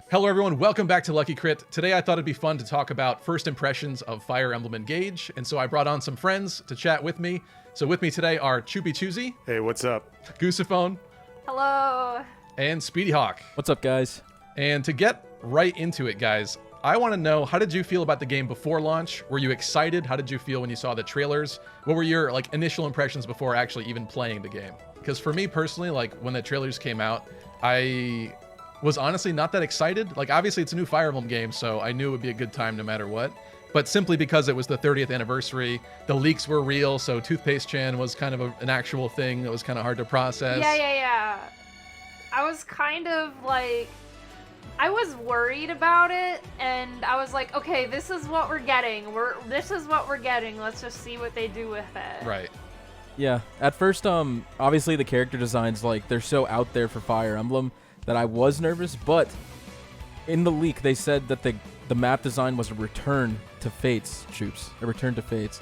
Hello everyone, welcome back to Lucky Crit. Today I thought it'd be fun to talk about first impressions of Fire Emblem Engage, and so I brought on some friends to chat with me. So with me today are Choopi Choosi. Hey, what's up? Goosephone. Hello. And Speedy Hawk. What's up, guys? And to get right into it, guys, I want to know, how did you feel about the game before launch? Were you excited? How did you feel when you saw the trailers? What were your initial impressions before actually even playing the game? Because for me personally, when the trailers came out, I was honestly not that excited. Obviously it's a new Fire Emblem game, so I knew it would be a good time no matter what. But simply because it was the 30th anniversary, the leaks were real, so Toothpaste Chan was kind of an actual thing that was kind of hard to process. Yeah. I was kind of I was worried about it, and I was like, okay, this is what we're getting. This is what we're getting. Let's just see what they do with it. Right. Yeah. At first, obviously the character designs, they're so out there for Fire Emblem that I was nervous, but in the leak they said that the map design was a return to Fates, Troops. A return to Fates.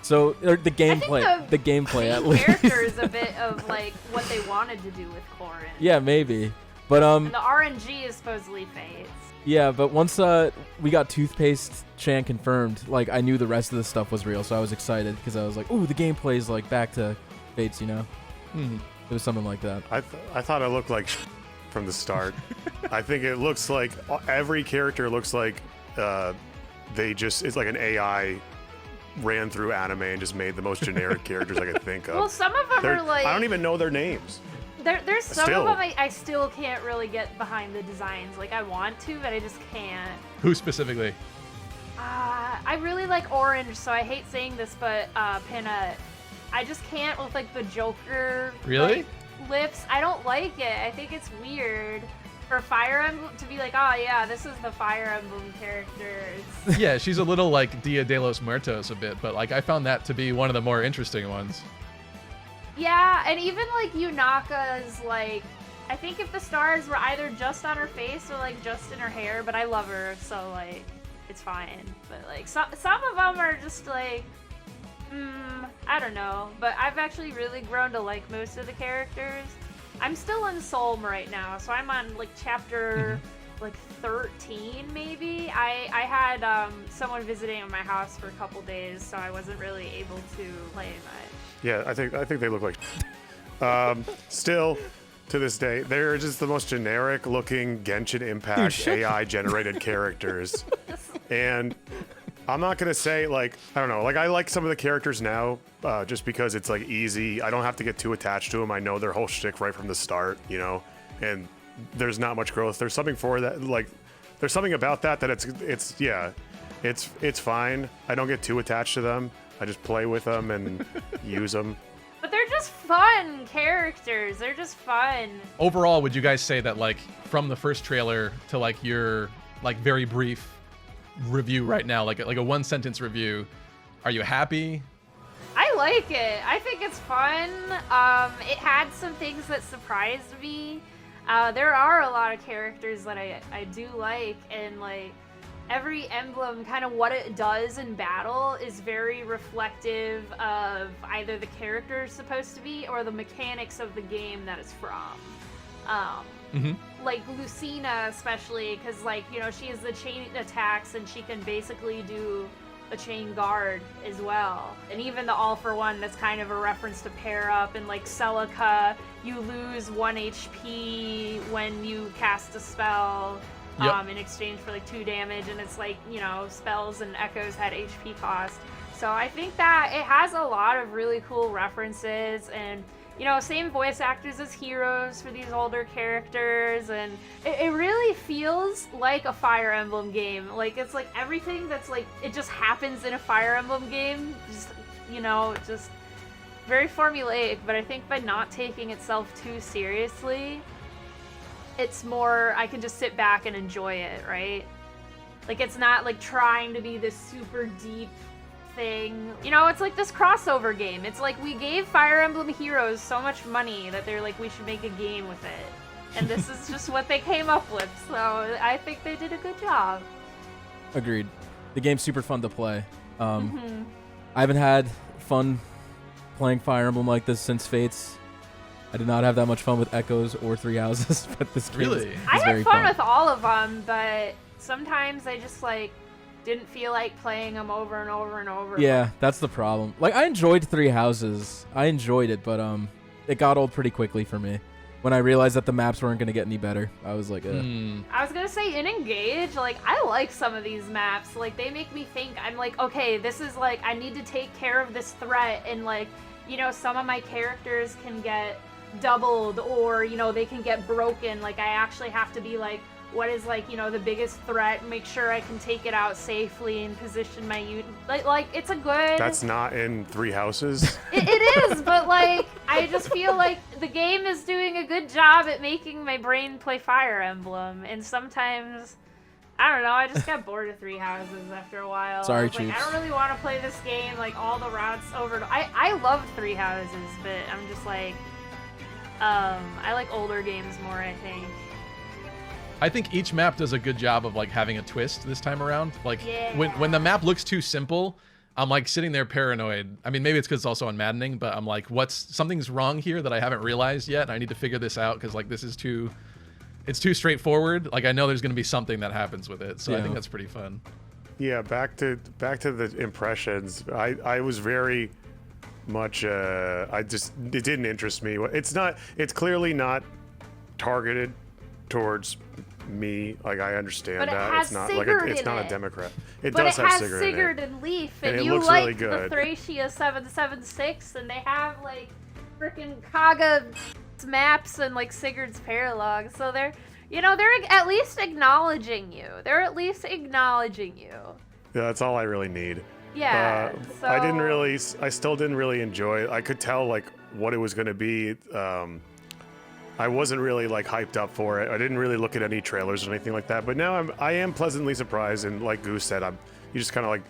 So the gameplay, the gameplay at least. Character is a bit of what they wanted to do with Corrin. Yeah, maybe. But and the RNG is supposedly Fates. Yeah, but once we got Toothpaste Chan confirmed, I knew the rest of the stuff was real, so I was excited because I was like, ooh, the gameplay is back to Fates, you know? Mm-hmm. It was something like that. I thought it looked like from the start. I think it looks like every character looks like it's like an AI ran through anime and just made the most generic characters I could think of. Well, some of them are I don't even know their names. There's some of them I still can't really get behind the designs. I want to, but I just can't. Who specifically? I really like Orange, so I hate saying this, but Peanut. I just can't with the Joker. Really? Lips. I don't like it. I think it's weird for Fire Emblem to be oh yeah, this is the Fire Emblem characters. Yeah, she's a little Dia de los Muertos a bit, but I found that to be one of the more interesting ones. Yeah, and even Yunaka's I think if the stars were either just on her face or just in her hair, but I love her, so it's fine. But some of them are just I don't know. But I've actually really grown to like most of the characters. I'm still in Solm right now, so I'm on chapter 13 maybe. I had someone visiting at my house for a couple days, so I wasn't really able to play much. Yeah, I think they look like still to this day they're just the most generic looking Genshin Impact AI generated characters. And I'm not gonna say I don't know, I like some of the characters now just because it's easy. I don't have to get too attached to them. I know their whole shtick right from the start, and there's not much growth. There's something for that, there's something about that it's fine. I don't get too attached to them. I just play with them and use them. But they're just fun characters. They're just fun. Overall, would you guys say that from the first trailer to your very brief review right now, a one sentence review, are you happy? I like it. I think it's fun. It had some things that surprised me. There are a lot of characters that I do like, and every emblem, kind of what it does in battle is very reflective of either the character is supposed to be or the mechanics of the game that it's from. Lucina especially, because she has the chain attacks and she can basically do a chain guard as well. And even the All for One, that's kind of a reference to pair up. And Celica, you lose 1 HP when you cast a spell. Yep. In exchange for 2 damage, and it's spells and echoes had HP cost. So I think that it has a lot of really cool references, and same voice actors as heroes for these older characters, and it really feels like a Fire Emblem game. It's everything that's it just happens in a Fire Emblem game, just very formulaic. But I think by not taking itself too seriously, it's more, I can just sit back and enjoy it, right? It's not trying to be this super deep thing. It's this crossover game. It's we gave Fire Emblem Heroes so much money that they're we should make a game with it. And this is just what they came up with. So I think they did a good job. Agreed. The game's super fun to play. I haven't had fun playing Fire Emblem like this since Fates. I did not have that much fun with Echoes or Three Houses, but this game Really? is I very had fun with all of them, but sometimes I just like didn't feel like playing them over and over and over. Yeah, that's the problem. Like, I enjoyed Three Houses. I enjoyed it, but it got old pretty quickly for me. When I realized that the maps weren't going to get any better, I was like, I was gonna say in Engage, like I like some of these maps. Like they make me think. I'm like, okay, this is like I need to take care of this threat, and like, you know, some of my characters can get doubled, or you know, they can get broken. Like I actually have to be like, what is like, you know, the biggest threat? Make sure I can take it out safely and position my unit. Like it's a good. That's not in Three Houses. It is, but like I just feel like the game is doing a good job at making my brain play Fire Emblem, and sometimes I don't know. I just got bored of Three Houses after a while. Sorry, I was like, I Choops. don't really want to play this game. Like all the routes over. I love Three Houses, but I'm just like, I like older games more. I think. I think each map does a good job of like having a twist this time around. Like Yeah. when the map looks too simple, I'm like sitting there paranoid. I mean, maybe it's because it's also on Maddening, but I'm like, something's wrong here that I haven't realized yet. And I need to figure this out because like it's too straightforward. Like I know there's gonna be something that happens with it, so I Yeah. think that's pretty fun. Yeah, back to the impressions. I was very much it didn't interest me. It's clearly not targeted towards me. Like I understand But it that has it's not Sigurd it's in not it. a Democrat. It But does it have has Sigurd, Sigurd in it. and Leaf, And and it you looks like really the good. Thracia 776, and they have like freaking Kaga maps and like Sigurd's paralog. So they're at least acknowledging you. They're at least acknowledging you. Yeah, that's all I really need. Yeah. So I still didn't really enjoy it. I could tell like what it was going to be. I wasn't really like hyped up for it. I didn't really look at any trailers or anything like that. But now I am pleasantly surprised. And like Goose said, you just kind of like,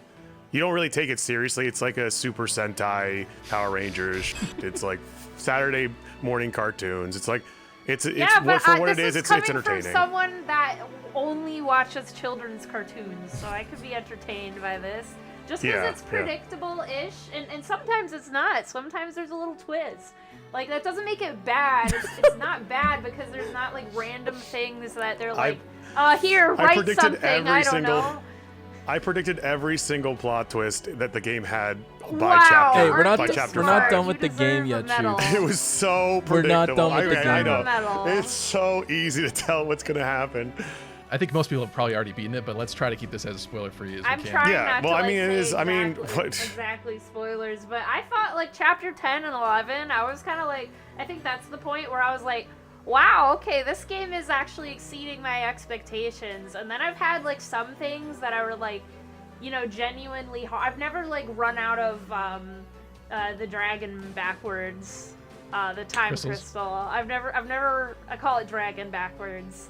you don't really take it seriously. It's like a Super Sentai Power Rangers. It's like Saturday morning cartoons. It's like it's but for what this it is. is It's coming entertaining. from someone that only watches children's cartoons, so I could be entertained by this. Just because Yeah, it's yeah. predictable-ish, and sometimes it's not. Sometimes there's a little twist. Like, that doesn't make it bad. It's not bad because there's not, like, random things that they're like, here, I write predicted something, every I don't single- know. I predicted every single plot twist that the game had by Wow. chapter. Hey, we're not by done- chapter we're not five. done with the deserve game a yet, medal. Choops. It was so We're not predictable. done with the I game. know. Medal. It's so easy to tell what's gonna happen. I think most people have probably already beaten it, but let's try to keep this as spoiler-free as I'm we can. trying Yeah, not well, to I like, mean, it say is- I mean, exactly, what- exactly spoilers, but I thought like chapter 10 and 11, I was kind of like, I think that's the point where I was like, wow, okay, this game is actually exceeding my expectations. And then I've had like some things that I were like, you know, genuinely hard. I've never like run out of the dragon backwards. The time Crystals. crystal. I've never. I call it dragon backwards.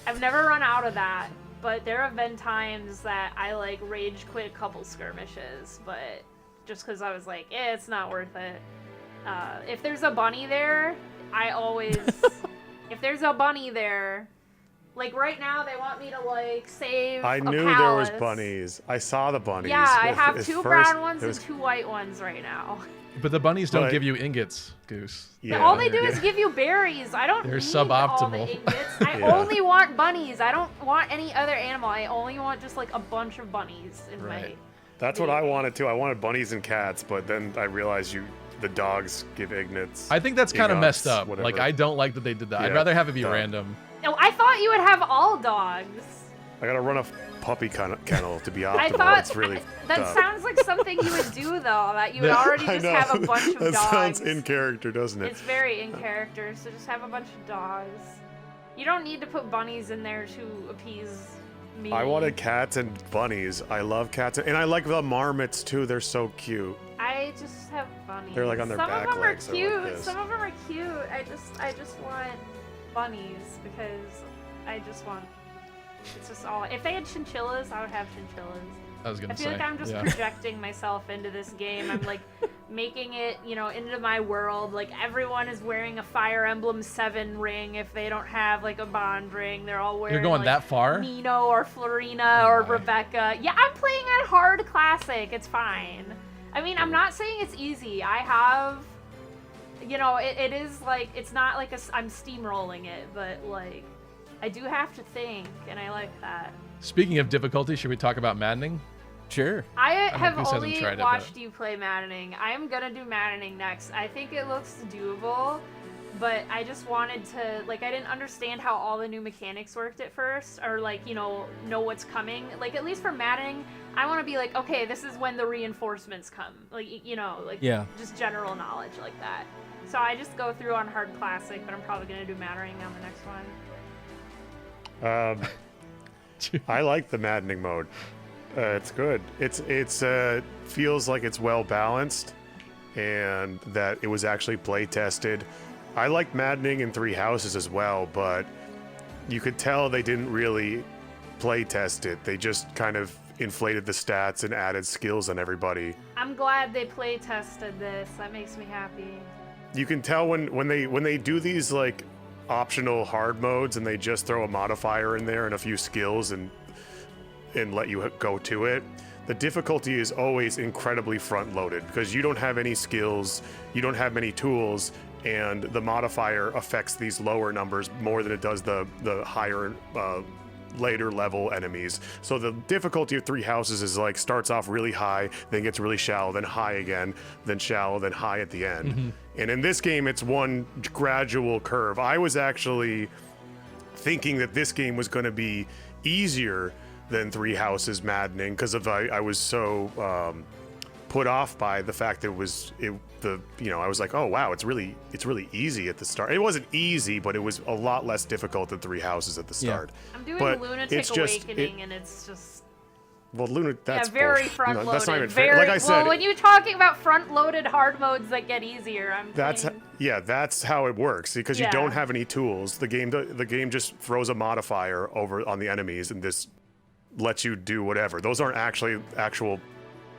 I've never run out of that, but there have been times that I like rage quit a couple skirmishes, but just because I was like, it's not worth it. If there's a bunny there, I always. If there's a bunny there, like right now, they want me to like save. I a knew there was palace. bunnies. I saw the bunnies. Yeah, I At- have at 2 first, brown ones it was- and 2 white ones right now. But the bunnies don't But- give you ingots, Goose. Yeah. All they do yeah. is give you berries. I don't They're need all the suboptimal. ingots. I Yeah. only want bunnies. I don't want any other animal. I only want just like a bunch of bunnies in Right. That's what I wanted too. I wanted bunnies and cats, but then I realized the dogs give ignates. I think that's kind of Egots, messed up. whatever. Like, I don't like that they did that. I'd Yeah, rather have it be dumb. random. my. No, I thought you would have all dogs. I gotta run a puppy kennel to be optimal. I thought it's really that dumb. sounds like something you would do though. That you would Yeah, already I just know. have a bunch of that dogs. sounds in character, doesn't it? It's very in character, so just have a bunch of dogs. You don't need to put bunnies in there to appease me. I wanted cats and bunnies. I love cats, and I like the marmots too. They're so cute. I just have bunnies. They're, like, on their Some back of them legs, are they're like cute. this. Some of them are cute. I just want bunnies because I just want. It's just all. If they had chinchillas, I would have chinchillas. I was I gonna feel say. like I'm just yeah. projecting myself into this game. I'm like making it, you know, into my world. Like everyone is wearing a Fire Emblem 7 ring if they don't have like a Bond ring. They're all wearing. You're going like, that far? Nino or Florina Oh or my. Rebecca. Yeah, I'm playing on hard classic. It's fine. I mean, I'm not saying it's easy. I have you know, it is like, it's not like I'm steamrolling it, but like, I do have to think, and I like that. Speaking of difficulty, should we talk about Maddening? Sure. I have Goose hasn't only tried it, watched but- you play Maddening. I'm gonna do Maddening next. I think it looks doable, but I just wanted to, like, I didn't understand how all the new mechanics worked at first, or like, you know what's coming. Like, at least for Maddening, I want to be like, okay, this is when the reinforcements come. Like, you know, like, Yeah. just general knowledge like that. So I just go through on Hard Classic, but I'm probably gonna do Maddening on the next one. I like the Maddening mode. It's good. It's feels like it's well balanced, and that it was actually play tested. I like Maddening in Three Houses as well, but you could tell they didn't really play test it. They just kind of inflated the stats and added skills on everybody. I'm glad they play tested this. That makes me happy. You can tell when they do these like optional hard modes and they just throw a modifier in there and a few skills and let you go to it. The difficulty is always incredibly front-loaded because you don't have any skills, you don't have many tools, and the modifier affects these lower numbers more than it does the higher later level enemies. So the difficulty of Three Houses is like starts off really high, then gets really shallow, then high again, then shallow, then high at the end. Mm-hmm. And in this game, it's one gradual curve. I was actually thinking that this game was going to be easier than Three Houses Maddening because of I was so put off by the fact that I was like, oh wow, it's really easy at the start. It wasn't easy, but it was a lot less difficult than Three Houses at the start. I'm doing But Lunatic it's just- Awakening, and it's just Well, that's very bullshit. front-loaded. That's not even fair. Very, Like I said, well, when you're talking about front-loaded hard modes that get easier, that's how it works because you Yeah. don't have any tools. The game just throws a modifier over on the enemies and this lets you do whatever. Those aren't actual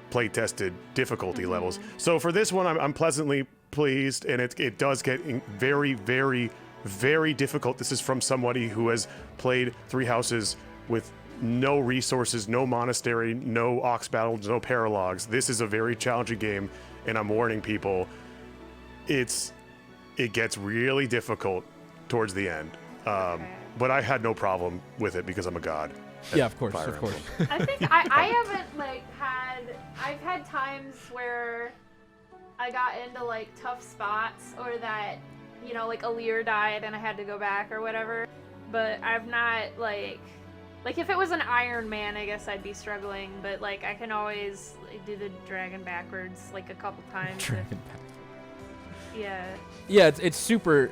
play tested difficulty levels. So for this one, I'm pleasantly pleased, and it does get very, very, very difficult. This is from somebody who has played Three Houses with no resources, no monastery, no ox battles, no paralogs. This is a very challenging game, and I'm warning people, it gets really difficult towar's the end. But I had no problem with it because I'm a god. Yeah, of course, Fire of course. I think I haven't I've had times where I got into like tough spots, or that, you know, like Alear died and I had to go back or whatever, but I've not like if it was an Iron Man, I guess I'd be struggling, but like I can always do the dragon backwards like a couple times. Dragon back. Yeah. Yeah, it's super.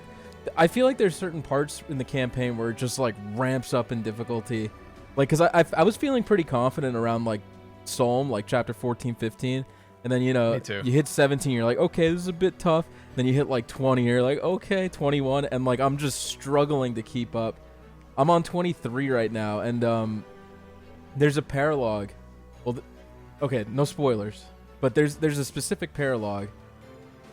I feel like there's certain parts in the campaign where it just like ramps up in difficulty. Like, cause I was feeling pretty confident around like Psalm, like chapter 14, 15. And then, you know, Me too. you hit 17, you're like, okay, this is a bit tough. Then you hit like 20, you're like, okay, 21. And like, I'm just struggling to keep up. I'm on 23 right now. And there's a paralog. Well, okay, no spoilers. But there's a specific paralog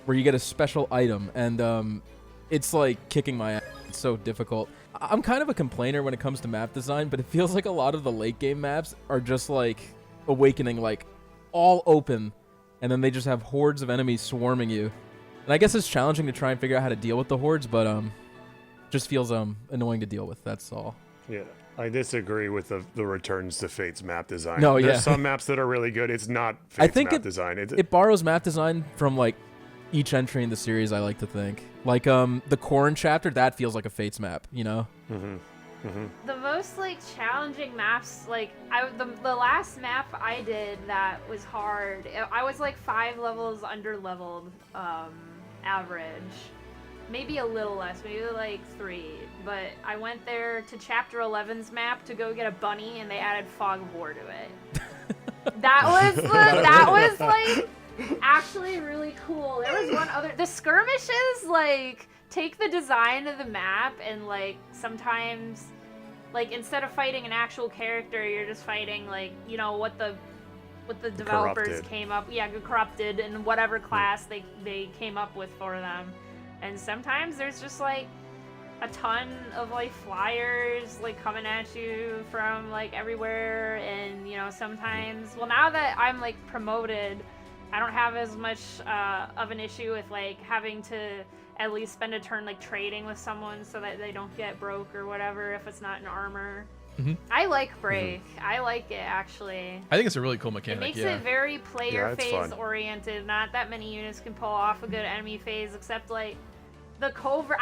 where you get a special item. And it's like kicking my ass. It's so difficult. I'm kind of a complainer when it comes to map design, but it feels like a lot of the late game maps are just like Awakening, like all open, and then they just have hordes of enemies swarming you. And I guess it's challenging to try and figure out how to deal with the hordes, but just feels annoying to deal with. That's all. Yeah, I disagree with the Returns to Fate's map design. No, There's yeah. some maps that are really good. It's not I Fate's think map design. It borrows map design from like each entry in the series, I like to think. Like the Corrin chapter, that feels like a Fates map, you know? The most like challenging maps, like the last map I did that was hard. I was like 5 levels under leveled average, maybe a little less, maybe like 3. But I went there to chapter 11's map to go get a bunny, and they added fog of war to it. that was like actually really cool. There was one other, the skirmishes, like take the design of the map and like sometimes like instead of fighting an actual character, you're just fighting like, you know, what the developers Corrupted. came up, corrupted, and whatever class they came up with for them. And sometimes there's just like a ton of like flyers like coming at you from like everywhere, and you know, sometimes, well, now that I'm like promoted I don't have as much of an issue with like having to at least spend a turn like trading with someone so that they don't get broke or whatever if it's not in armor. I like break. I like it actually. I think it's a really cool It mechanic. makes Yeah. it very player it's phase fun. oriented. Not that many units can pull off a good enemy phase except like the covert.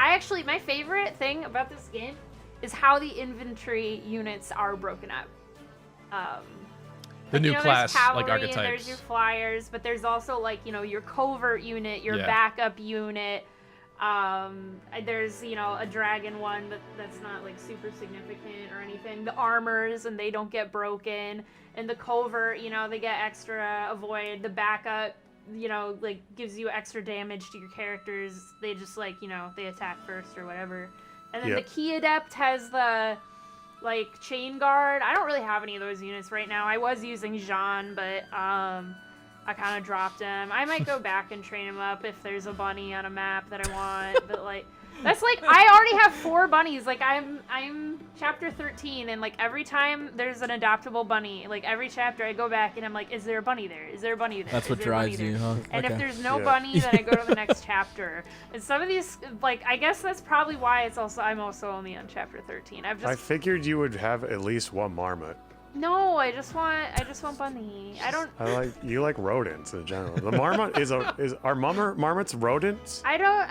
My favorite thing about this game is how the infantry units are broken up. The new there's class, like, cavalry and archetypes. there's your flyers, but there's also like your covert unit, your Yeah. backup unit. There's a dragon one that's not like super significant or anything. The armors and they don't get broken, and the covert they get extra avoid. The backup like gives you extra damage to your characters. They just like they attack first or whatever. And then Yep. the key adept has the like chain guard. I don't really have any of those units right now. I was using Jean, but I kind of dropped him. I might go back and train him up if there's a bunny on a map that I want. But like, that's like I already have 4 bunnies. Like I'm chapter 13, and like every time there's an adoptable bunny, like every chapter I go back and I'm like, is there a bunny there? Is there a bunny there? That's Is what there a bunny drives you, there? huh? And Okay. if there's no Yeah. bunny, then I go to the next chapter. And some of these, like, I guess that's probably why I'm also only on chapter 13. I figured you would have at least one marmot. No, I just want bunny. I don't. You like rodents in general. The marmot is are marmots rodents? I don't.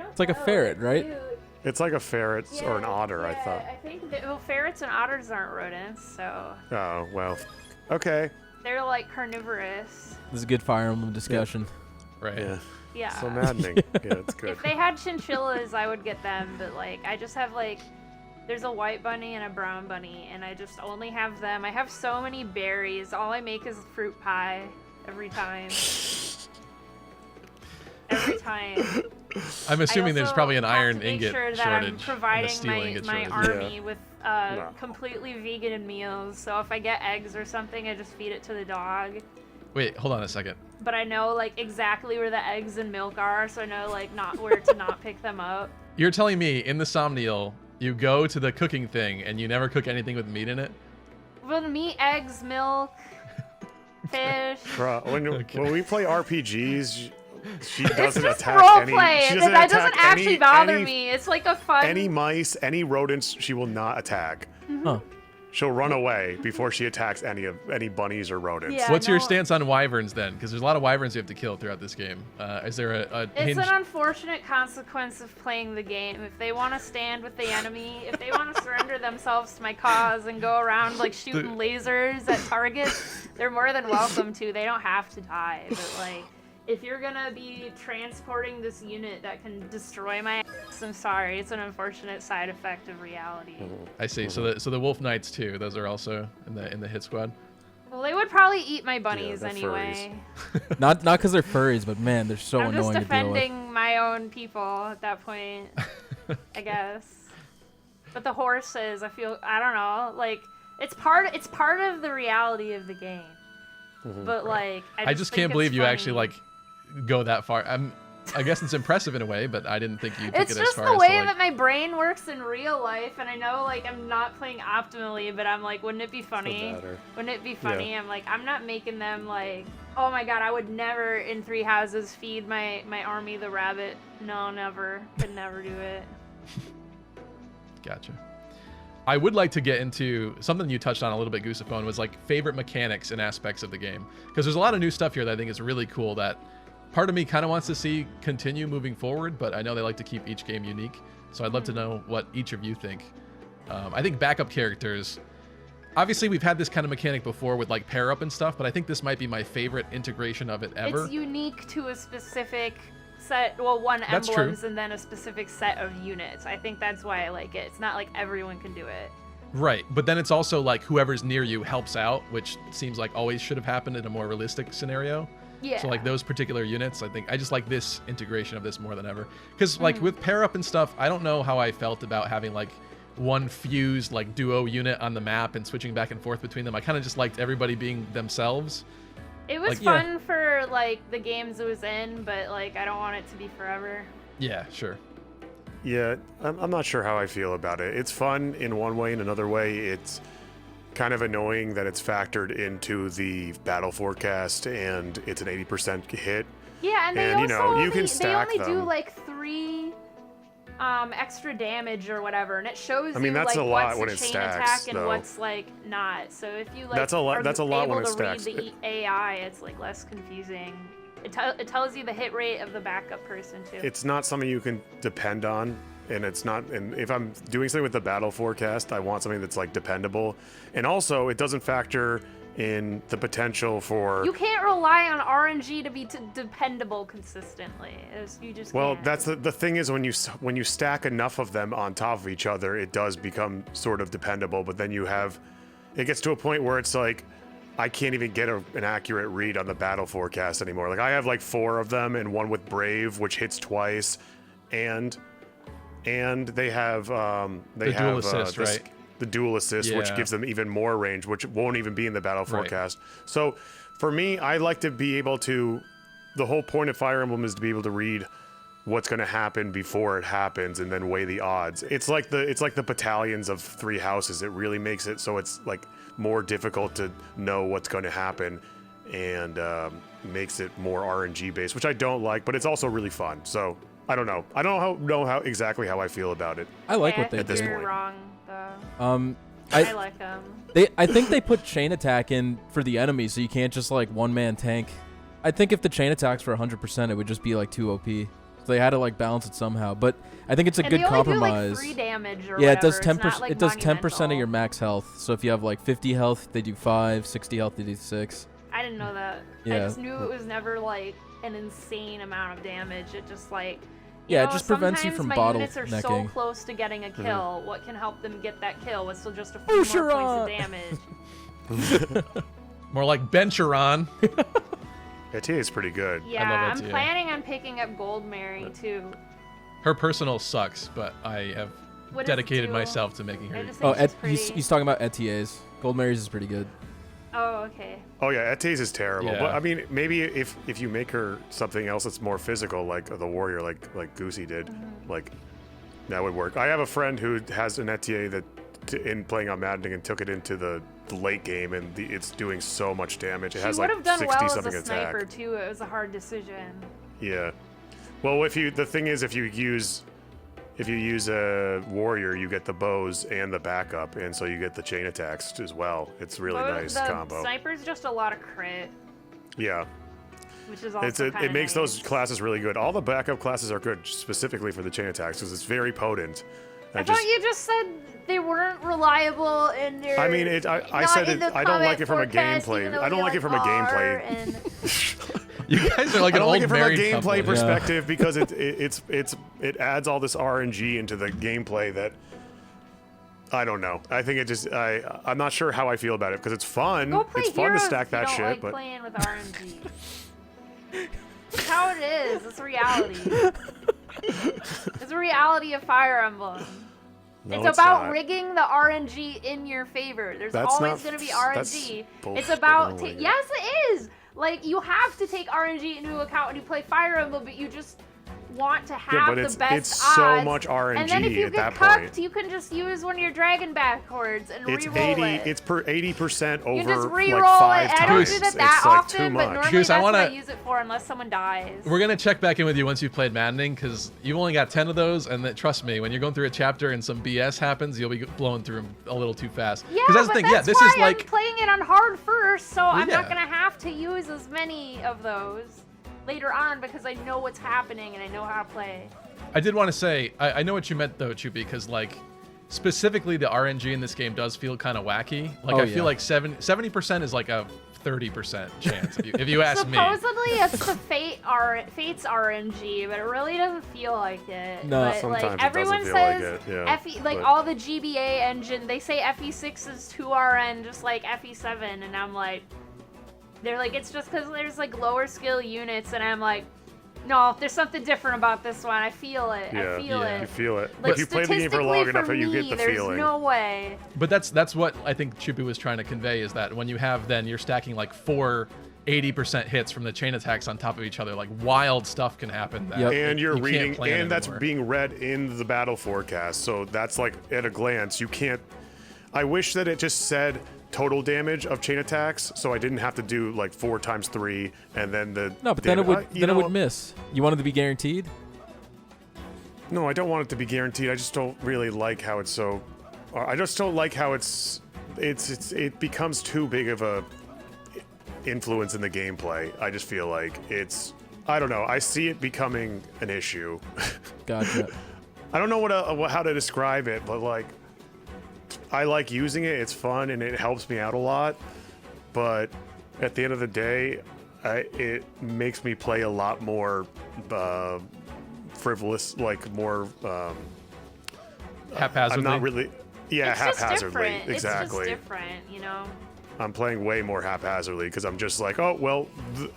It's like a know. ferret, It's right? cute. It's like a ferret or an Yeah, otter, I yeah, thought. I think ferrets and otters aren't rodents, so Oh, well. Okay. they're like carnivorous. This is a good Fire Emblem discussion. Right. Yeah. Yeah. So maddening. Yeah, it's good. If they had chinchillas, I would get them, but like I just have like there's a white bunny and a brown bunny, and I just only have them. I have so many berries. All I make is fruit pie every time. Every time. I'm assuming there's also probably an have iron to make ingot sure that shortage. I'm providing and a steel my, ingot my shortage. army with No. completely vegan meals. So if I get eggs or something, I just feed it to the dog. Wait, hold on a second. But I know like exactly where the eggs and milk are, so I know like not where to not pick them up. You're telling me in the Somniel, you go to the cooking thing and you never cook anything with meat in it? Well, meat, eggs, milk, fish. Bruh, when we play RPGs, she It's doesn't just attack role any. play. She That doesn't attack actually any- bother any- me. It's like a fun. Any mice, any rodents, she will not attack. Huh. She'll run away before she attacks any bunnies or rodents. Yeah. What's your no- stance on wyverns then? Because there's a lot of wyverns you have to kill throughout this game. Is there a It's hinge? an unfortunate consequence of playing the game. If they want to stand with the enemy, if they want to surrender themselves to my cause and go around like shooting lasers at targets, they're more than welcome to. They don't have to die. But like, if you're gonna be transporting this unit that can destroy my ass, I'm sorry. It's an unfortunate side effect of reality. I see. So the wolf knights too. Those are also in the hit squad. Well, they would probably eat my bunnies they're anyway. Not because they're furries, but man, they're so I'm just annoying to deal with. defending my own people at that point, I guess. But the horses, I don't know, like it's part of the reality of the game. But like, I just think can't it's believe you funny. actually like go that far. I guess it's impressive in a way, but I didn't think you took It's it as just far the as way to like. that my brain works in real life, and I know like I'm not playing optimally, but I'm like, wouldn't it be funny? matter. Wouldn't it be funny? I'm like, I'm not making them like, oh my god, I would never in Three Houses feed my army the rabbit. No, never. Could never do it. Gotcha. I would like to get into something you touched on a little bit, Goosefone, was like favorite mechanics and aspects of the game. Because there's a lot of new stuff here that I think is really cool that part of me kind of wants to see continue moving forward, but I know they like to keep each game unique. So I'd love to know what each of you think. I think backup characters, obviously we've had this kind of mechanic before with like pair up and stuff, but I think this might be my favorite integration of it ever. It's unique to a specific set, well, one That's true. emblems and then a specific set of units. I think that's why I like it. It's not like everyone can do it. Right, but then it's also like whoever's near you helps out, which seems like always should have happened in a more realistic scenario. Yeah. So like those particular units, I just like this integration of this more than ever. Because like with pair up and stuff, I don't know how I felt about having like one fused like duo unit on the map and switching back and forth between them. I kind of just liked everybody being themselves. It was Like, yeah. fun for like the games it was in, but like I don't want it to be forever. Yeah, sure. Yeah, I'm not sure how I feel about it. It's fun in one way, in another way, kind of annoying that it's factored into the battle forecast and it's an 80% hit. Yeah, and they And, also you know, you only, can stack they only do them. like 3 extra damage or whatever, and it shows I mean, you that's like a lot what's when a it chain stacks, attack and though. what's like not. So if you like That's a lot- are that's a lot able when it to stacks. read the AI, it's like less confusing. It tells you the hit rate of the backup person too. It's not something you can depend on, and it's not. And if I'm doing something with the battle forecast, I want something that's like dependable, and also it doesn't factor in the potential for. You can't rely on RNG to be dependable consistently. You just Well, can't. that's the thing is when you stack enough of them on top of each other, it does become sort of dependable. But then it gets to a point where it's like, I can't even get an accurate read on the battle forecast anymore. Like I have like 4 of them and one with Brave, which hits twice, and they have The dual assist, this- right? The dual assist, which Yeah. gives them even more range, which won't even be in the battle Right. forecast. So for me, I like to be able to. The whole point of Fire Emblem is to be able to read what's going to happen before it happens and then weigh the odds. It's like the battalions of 3 houses. It really makes it so it's like more difficult to know what's going to happen, and makes it more RNG based, which I don't like, but it's also really fun. So I don't know. I don't know how exactly how I feel about it. I like Hey, what they I At this think did. you're point. wrong though. I like them. I think they put chain attack in for the enemy, so you can't just like one-man tank. I think if the chain attacks for 100%, it would just be like too OP. So they had to like balance it somehow. But I think it's a And good they only compromise. do like 3 damage or Yeah, it does whatever. 10%. It's not, like, It does 10% of monumental. your max health. So if you have like 50 health, they do 5. 60 health, they do 6. I didn't know that. I Yeah. just knew it was never like an insane amount of damage. It just like Yeah, it know, just prevents you sometimes from my units are so bottlenecking. close to getting a Mm-hmm. kill. What can help them get that kill was still just a few more points of damage. More like Bencheron. Etier is pretty good. Yeah, love I'm it, too. planning on picking up Gold Mary too. Her personal sucks, but I have What does it dedicated do? myself to making I her. just think she's pretty. He's talking about ETAs. Gold Mary's is pretty good. Oh, okay. Oh yeah, Etier's is terrible. Yeah. But I mean, maybe if you make her something else that's more physical, like the warrior, like Goosey did, like that would work. I have a friend who has an Etier that in playing on Maddening and took it into the late game, and it's doing so much damage. It She has would like have done 60 well as something a attack. sniper too. It was a hard decision. Yeah. Well, the thing is, if you use a warrior, you get the bows and the backup, and so you get the chain attacks as well. It's really But nice the combo. sniper's just a lot of crit, Yeah. which is also It kinda makes nice. those classes really good. All the backup classes are good specifically for the chain attacks because it's very potent. I thought you just said they weren't reliable in their. I mean, I not said in the I don't like combat it from a forecast, gameplay. even though I don't they, like it from a are, gameplay. and- You guys are like I an don't old like it from a married gameplay couple. Yeah. perspective because it adds all this RNG into the gameplay that I don't know. I think it just I'm not sure how I feel about it because it's fun. Go play It's fun Heroes to stack if you that don't shit, like but playing with RNG. It's how it is. It's reality. It's the reality of Fire Emblem. no, it's about not. rigging the RNG in your favor. There's That's always not- going to be that's RNG. bullshit. It's I about don't like it. yes, it is. Like you have to take RNG into account when you play Fire Emblem, but you just want to have but the it's- best it's odds. so much And then if RNG you at get that cucked, point. you can just use one of your dragon backwards and It's reroll 80. it. It's per 80% over You just like reroll 5 it. I times. don't do that It's that like often, too but much. normally Goose, I that's what I wanna- use it for unless someone dies. We're gonna check back in with you once you've played Maddening, because you've only got 10 of those, and trust me, when you're going through a chapter and some BS happens, you'll be blowing through them a little too fast. Yeah, that's the but thing. that's Yeah, this why is like I'm playing it on hard first, so I'm yeah. not gonna have to use as many of those later on because I know what's happening and I know how to play. I did want to say, I know what you meant though, Choopi, because like specifically the RNG in this game does feel kind of wacky. Like Oh, I yeah. feel like 70% is like a 30% chance if you ask me. Supposedly it's the Fate's RNG, but it really doesn't feel like it. No, but, sometimes like it everyone doesn't feel like says it, yeah, FE, like but- all the GBA engine, they say FE6 is 2RN just like FE7, and I'm like, they're like it's just because there's like lower skill units, and I'm like, no, there's something different about this one. I feel it. Yeah, I feel yeah. You it. feel it. Like If you play the game for long enough, statistically you for get the me, feeling. There's no way. But that's what I think Choopi was trying to convey, is that when you have then you're stacking like 4 80% hits from the chain attacks on top of each other, like wild stuff can happen. That Yep. And you're you can't reading, plan and that's anymore. being read in the battle forecast. So that's like at a glance. You can't. I wish that it just said total damage of chain attacks, so I didn't have to do like 4 times 3 and then the. No, but then it would miss. You want it to be guaranteed? No, I don't want it to be guaranteed. I just don't really like how it's so. I just don't like how it becomes too big of a influence in the gameplay. I just feel like it's. I don't know. I see it becoming an issue. Gotcha. I don't know how to describe it, but like, I like using it. It's fun and it helps me out a lot. But at the end of the day, it makes me play a lot more frivolous, like more. Haphazardly. I'm not really. Yeah, It's just haphazardly. different. Exactly. It's just different, you know. I'm playing way more haphazardly because I'm just like, oh well,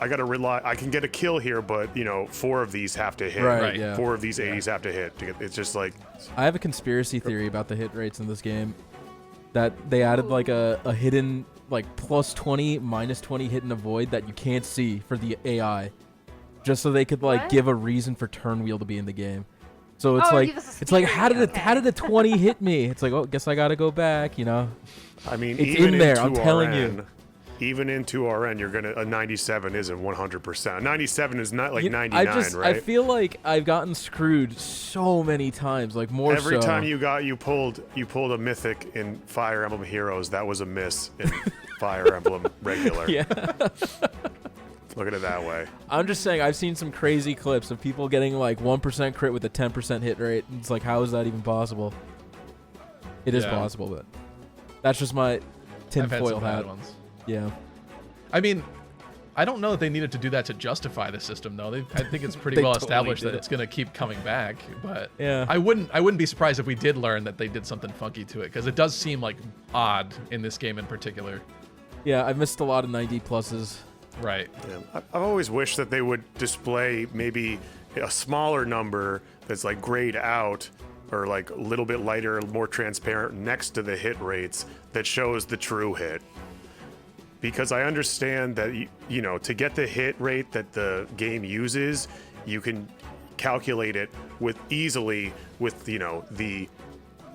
I gotta rely. I can get a kill here, but 4 of these have to hit. Right, yeah. 4 of these 80s have to hit. It's just like. I have a conspiracy theory about the hit rates in this game. That they added like a hidden like +20, -20 hit and avoid that you can't see for the AI, just so they could like What? give a reason for turn wheel to be in the game. So it's Oh, like give us a it's like theory, how did a 20 hit me? It's like, oh, guess I gotta go back. I mean, It's even in there, in I'm 2RN, telling you. Even in 2RN, you're gonna a 97 isn't 100%. 97 is not like 99, I right? feel like I've gotten screwed so many times, like more Every so. time you pulled a mythic in Fire Emblem Heroes, that was a miss in Fire Emblem regular. Yeah. Look at it that way. I'm just saying, I've seen some crazy clips of people getting like 1% crit with a 10% hit rate. It's like, how is that even possible? It is Yeah. possible, but that's just my I've had tinfoil some bad hat. ones. Yeah. I mean, I don't know that they needed to do that to justify the system, though. I think it's pretty They well totally established did that it. it's going to keep coming back. But Yeah. I wouldn't be surprised if we did learn that they did something funky to it, because it does seem like odd in this game in particular. Yeah, I've missed a lot of 90 pluses. Right. Yeah. I've always wished that they would display maybe a smaller number that's like grayed out or like a little bit lighter, more transparent next to the hit rates that shows the true hit. Because I understand that, to get the hit rate that the game uses, you can calculate it easily with the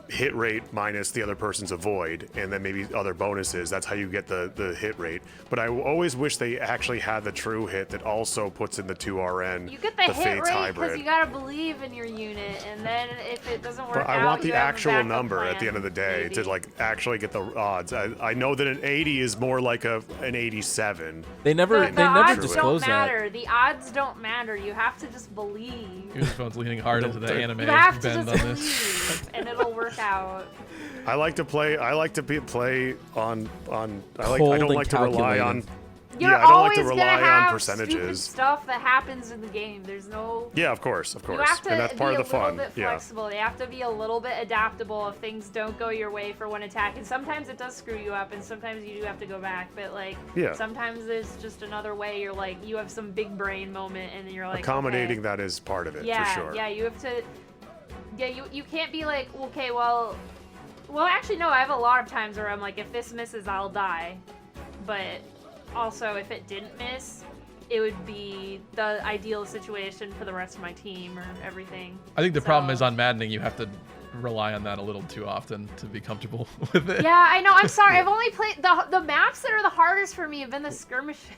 hit rate minus the other person's avoid, and then maybe other bonuses. That's how you get the hit rate. But I always wish they actually had the true hit that also puts in the 2RN, You get the hit Fates rate because hybrid. you gotta believe in your unit, and then if it doesn't work out, But I want the you have a actual backup number at plan, the end of the day maybe. to like actually get the odds. I know that an 80 is more like an 87. They never The they never odds disclose don't that. matter. The odds don't matter. You have to just believe. Goosebumps leaning hard into the anime You have to bend just on this. believe, and it'll work out. I like to play on. I Cold don't and like to rely on. calculating. You're Yeah, I don't always like to gonna rely have on stupid percentages. stuff that happens in the game. There's no. Yeah, of course, You have to and that's part be of the a little fun. bit Yeah. flexible. You have to be a little bit adaptable if things don't go your way for one attack. And sometimes it does screw you up, and sometimes you do have to go back. But like, Yeah. sometimes there's just another way. You're like, you have some big brain moment, and you're like, Accommodating okay. that is part of it Yeah, for sure. yeah. You have to. Yeah, you can't be like, okay, well, actually no. I have a lot of times where I'm like, if this misses, I'll die. But also, if it didn't miss, it would be the ideal situation for the rest of my team or everything. I think the problem is So- on Maddening, you have to rely on that a little too often to be comfortable with it. Yeah, I know. I'm sorry. I've only played the maps that are the hardest for me have been the skirmishes.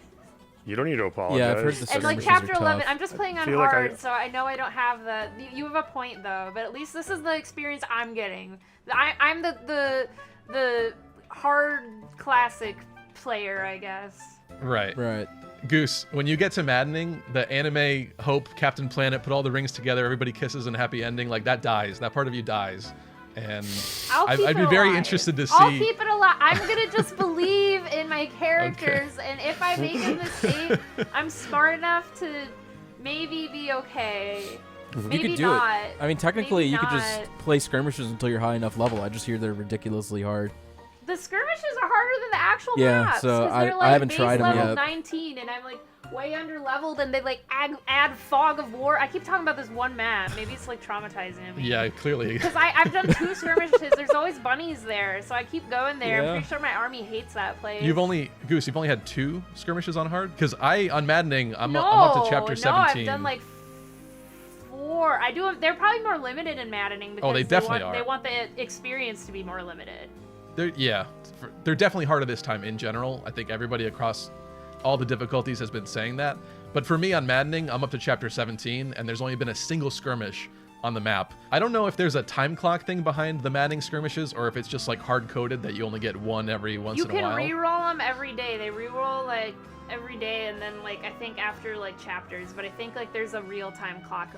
You don't need to apologize. Yeah, I've heard the And like Skirmishes chapter are 11, tough. I'm just playing on feel like hard, so I know I don't have the. You have a point though, but at least this is the experience I'm getting. I'm the hard classic player, I guess. Right. Right. Goose, when you get to Maddening, the anime hope Captain Planet put all the rings together, everybody kisses and happy ending, like that dies. That part of you dies. And I'd be very interested to see. I'll keep it alive. I'm gonna just believe in my characters, and if I make a mistake, I'm smart enough to maybe be okay. Maybe You could do not. it. I mean, technically, Maybe you could not. just play skirmishes until you're high enough level. I just hear they're ridiculously hard. The skirmishes are harder than the actual Yeah, maps. so 'cause they're I like haven't base tried 'em level yet. 19, and I'm like way under leveled, and they like add fog of war. I keep talking about this one map. Maybe it's like traumatizing me. Yeah, clearly. Because I've done 2 skirmishes. There's always bunnies there, so I keep going there. Yeah. I'm pretty sure my army hates that place. You've only had 2 skirmishes on hard? Because on Maddening, I'm up to chapter 17. No, I've done like 4. I do. They're probably more limited in Maddening because Oh, they definitely are. They want the experience to be more limited. they're definitely harder this time in general. I think everybody across all the difficulties has been saying that. But for me on Maddening, I'm up to chapter 17, and there's only been a single skirmish on the map. I don't know if there's a time clock thing behind the Maddening skirmishes, or if it's just like hard-coded that you only get one every once in a while. You can re-roll them every day. They re-roll like every day, and then like I think after like chapters, but I think like there's a real-time clock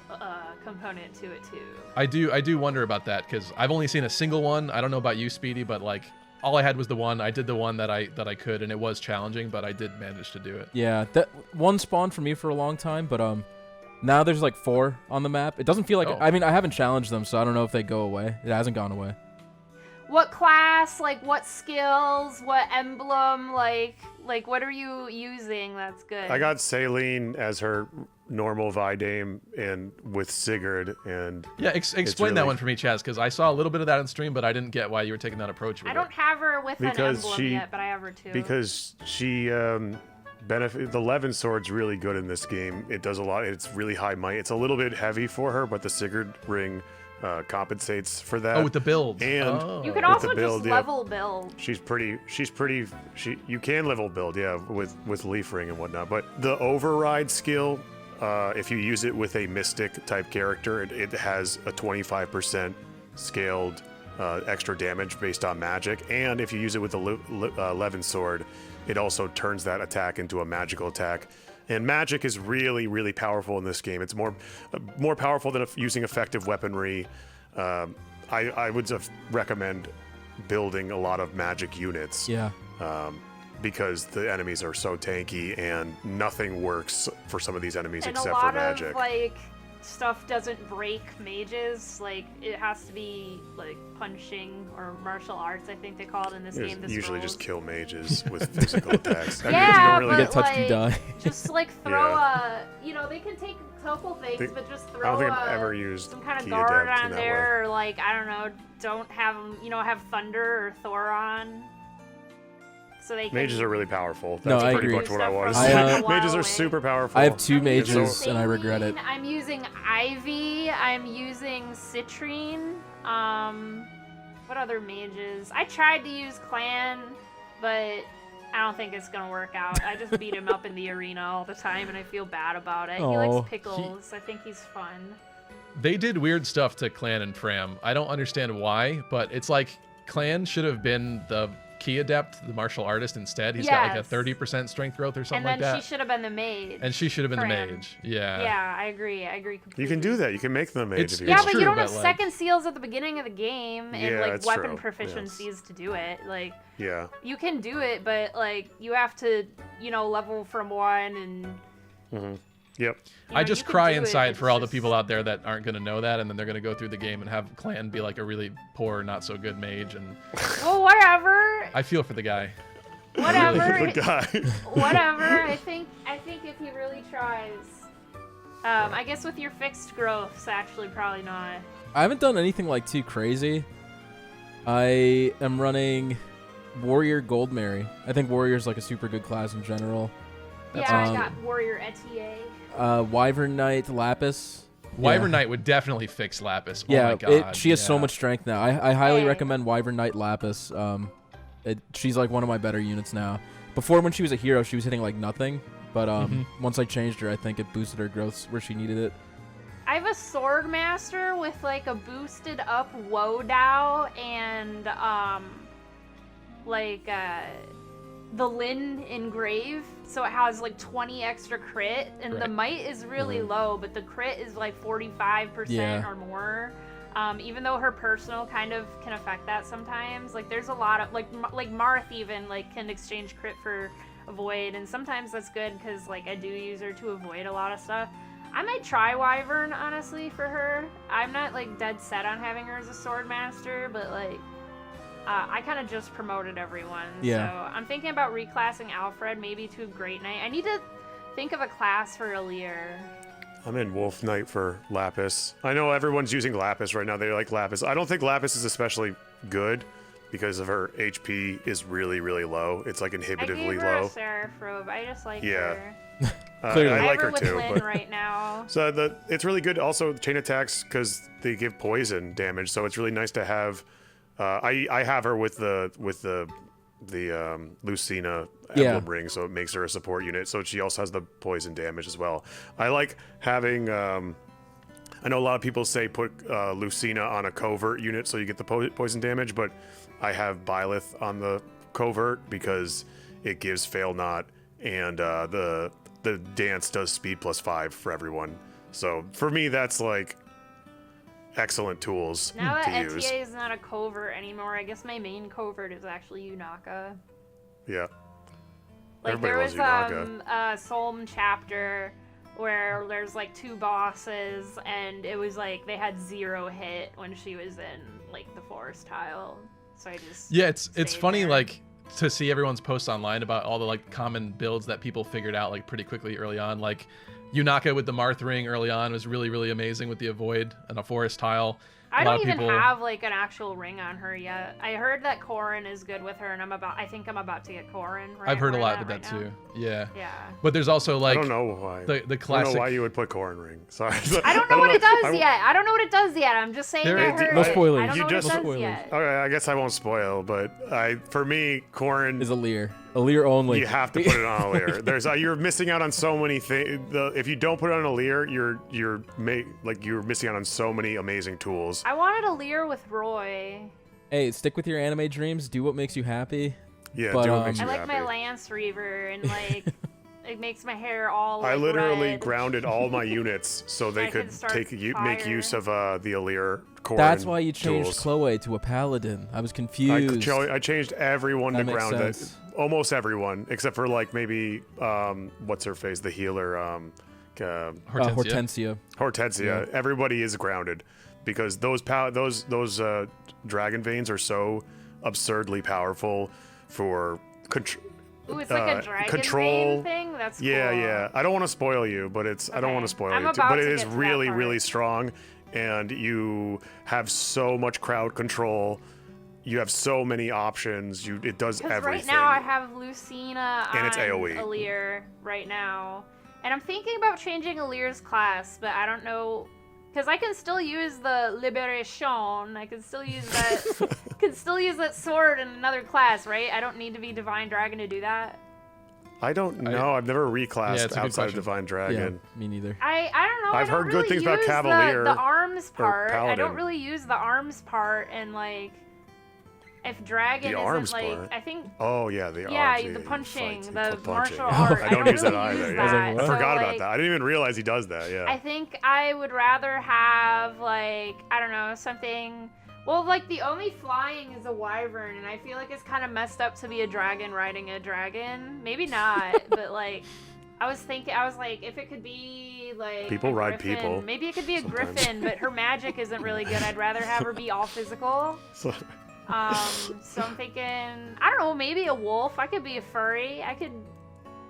component to it too. I do wonder about that, because I've only seen a single one. I don't know about you, Speedy, but like all I had was the one. I did the one that I could, and it was challenging, but I did manage to do it. Yeah, that one spawned for me for a long time, but now there's like 4 on the map. It doesn't feel like I mean, I haven't challenged them, so I don't know if they go away. It hasn't gone away. What class, like what skills, what emblem, like what are you using that's good? I got Saline as her normal Vidame and with Sigurd, and yeah, explain that one for me, Chaz, because I saw a little bit of that on stream, but I didn't get why you were taking that approach with I don't have her with an emblem yet, but I have her too. Because she benefit the Levin sword's really good in this game. It does a lot. It's really high might. It's a little bit heavy for her, but the Sigurd ring compensates for that. Oh, with the build. And you can also just level build. You can level build, yeah, with Leaf Ring and whatnot. But the override skill, if you use it with a mystic type character, it has a 25% scaled extra damage based on magic. And if you use it with the Levin sword, it also turns that attack into a magical attack. And magic is really, really powerful in this game. It's more powerful than using effective weaponry. I would recommend building a lot of magic units. Yeah. Because the enemies are so tanky, and nothing works for some of these enemies and except for magic. And a lot of like stuff doesn't break mages. Like it has to be like punching or martial arts, I think they call it in this game. Usually just kill mages with physical attacks. Yeah, you don't really but get touched and die. Just like throw they can take a couple things, but just throw I don't think I've ever used some kind of Key guard Adept on in that there, way. or like I don't know, don't have them, have Thunder or Thoron. So they can Mages are really powerful. No, That's I pretty agree. much what I was. Mages Mages are super powerful. I have 2 I'm using mages, and I regret it. Saline, I'm using Ivy. I'm using Citrine. What other mages? I tried to use Clanne, but I don't think it's gonna work out. I just beat him up in the arena all the time, and I feel bad about it. He likes pickles. I think he's fun. They did weird stuff to Clanne and Framme. I don't understand why, but it's like Clanne should have been the Key Adept, the martial artist, instead. He's got like a 30% strength growth or something like that. And then she should have been the mage. And she should have been the Framme. mage. Yeah. Yeah, I agree completely. You can do that. You can make them mage if you Yeah, want. but true, you don't but, have like- second seals at the beginning of the game and Yeah, like that's weapon true. proficiencies to do it. Like Yeah. you can do it, but like you have to, level from 1 and Yep. I just you can cry do it, inside it's for all the just- people out there that aren't going to know that, and then they're going to go through the game and have Clanne be like a really poor, not so good mage. And well, whatever. I feel for the guy. Whatever. The guy. Whatever. I think if he really tries. I guess with your fixed growths, actually, probably not. I haven't done anything like too crazy. I am running Warrior Goldmary. I think Warrior's like a super good class in general. Yeah, I got Warrior Etier. Wyvern Knight, Lapis. Wyvern Knight would definitely fix Lapis. Yeah, oh my god. she has so yeah. much strength now. I highly Hey. recommend Wyvern Knight Lapis. She's like one of my better units now. Before, when she was a hero, she was hitting like nothing. But once I changed her, I think it boosted her growth where she needed it. I have a Sword Master with like a boosted up Wodow and the Lin Engrave, so it has like 20 extra crit, and the Right. might is really low, but the crit is like 45% Yeah. or more. Even though her personal kind of can affect that sometimes. Like there's a lot of like Marth even like can exchange crit for avoid, and sometimes that's good because like I do use her to avoid a lot of stuff. I might try Wyvern honestly for her. I'm not like dead set on having her as a sword master, but like I kind of just promoted everyone. Yeah. So I'm thinking about reclassing Alfred maybe to Great Knight. I need to think of a class for Alear. I'm in Wolf Knight for Lapis. I know everyone's using Lapis right now. They like Lapis. I don't think Lapis is especially good because of her HP is really, really low. It's like I inhibitively gave her low. a Seraph Robe. I just like Yeah. her. Clearly. I I like have her her with too. Lynn But right now. it's really good. Also, chain attacks because they give poison damage. So it's really nice to have I have her with the Lucina emblem ring, so it makes her a support unit. So she also has the poison damage as well. I like having. I know a lot of people say put Lucina on a covert unit so you get the poison damage, but I have Byleth on the covert because it gives fail not, and the dance does speed +5 for everyone. So for me, that's like excellent tools Now that to use. Etier is not a covert anymore, I guess my main covert is actually Yunaka. Yeah. Like Everybody there loves was Yunaka. a Solm chapter where there's like 2 bosses and it was like they had 0 hit when she was in like the forest tile. So I just it's stayed funny there. like to see everyone's posts online about all the like common builds that people figured out like pretty quickly early on. Like Yunaka with the Marth ring early on was really amazing with the avoid and a forest tile. I A lot don't of even people- have like an actual ring on her yet. I heard that Corrin is good with her, and I think I'm about to get Corrin. Right, I've heard a where lot I'm with at that right too. now. Yeah. Yeah. But there's also like I don't know why. the I don't classic know why you would put Corrin ring. Sorry. I don't know what it does I- yet. I don't know what it does yet. I'm just saying There- I heard No it. spoilers. I don't You know what just- it No does spoilers. yet. Okay, I guess I won't spoil, but for me, Corrin, Is Alear. Alear only. you have to put it on Alear. There's you're missing out on so many things. If you don't put it on Alear, you're missing out on so many amazing tools. I wanted Alear with Roy. Hey, stick with your anime dreams. Do what makes you happy. Yeah, But, do what makes I you like happy. my Lance Reaver, and like it makes my hair all. Like, I literally red. grounded all my units so they I could could start make fire. use of the Alear Corrin That's why you changed tools. Chloe to a paladin. I was confused. I changed everyone That to makes ground sense. almost everyone except for like maybe what's her face, the healer, Hortensia. Hortensia. Everybody is grounded because those dragon veins are so absurdly powerful for Ooh, it's like a dragon control. vein thing. That's cool. Yeah. I don't want to spoil you, but I don't Okay. want to spoil I'm you. about But to it is get to that really, part. really strong, and you have so much crowd control. You have so many options. It does Because everything. right now I have Lucina And it's on AoE. Alear right now, and I'm thinking about changing Alear's class, but I don't know because I can still use the Liberation. I can still use that. Can still use that sword in another class, right? I don't need to be Divine Dragon to do that. I don't know. I've never reclassed Yeah, it's a good outside of question. Divine Yeah, Dragon. me neither. I don't know. I've I don't heard good really things about use Cavalier The arms or part. I don't Paladin. really use the arms part, and like, if Dragon The isn't arms like, part? I think. Oh yeah, the Yeah, arms, the he punching, fights, he the put punching. martial art. I don't use that really either. use Yeah. I was like, that. what? I forgot So, about that. I didn't even realize he does that. Yeah. I think I would rather have like I don't know something. Well, like the only flying is a wyvern, and I feel like it's kind of messed up to be a dragon riding a dragon. Maybe not, but like I was like, if it could be like People a ride griffin, people Maybe it could be a sometimes. griffin, but her magic isn't really good. I'd rather have her be all physical. So- So I'm thinking, I don't know, maybe a wolf. I could be a furry. I could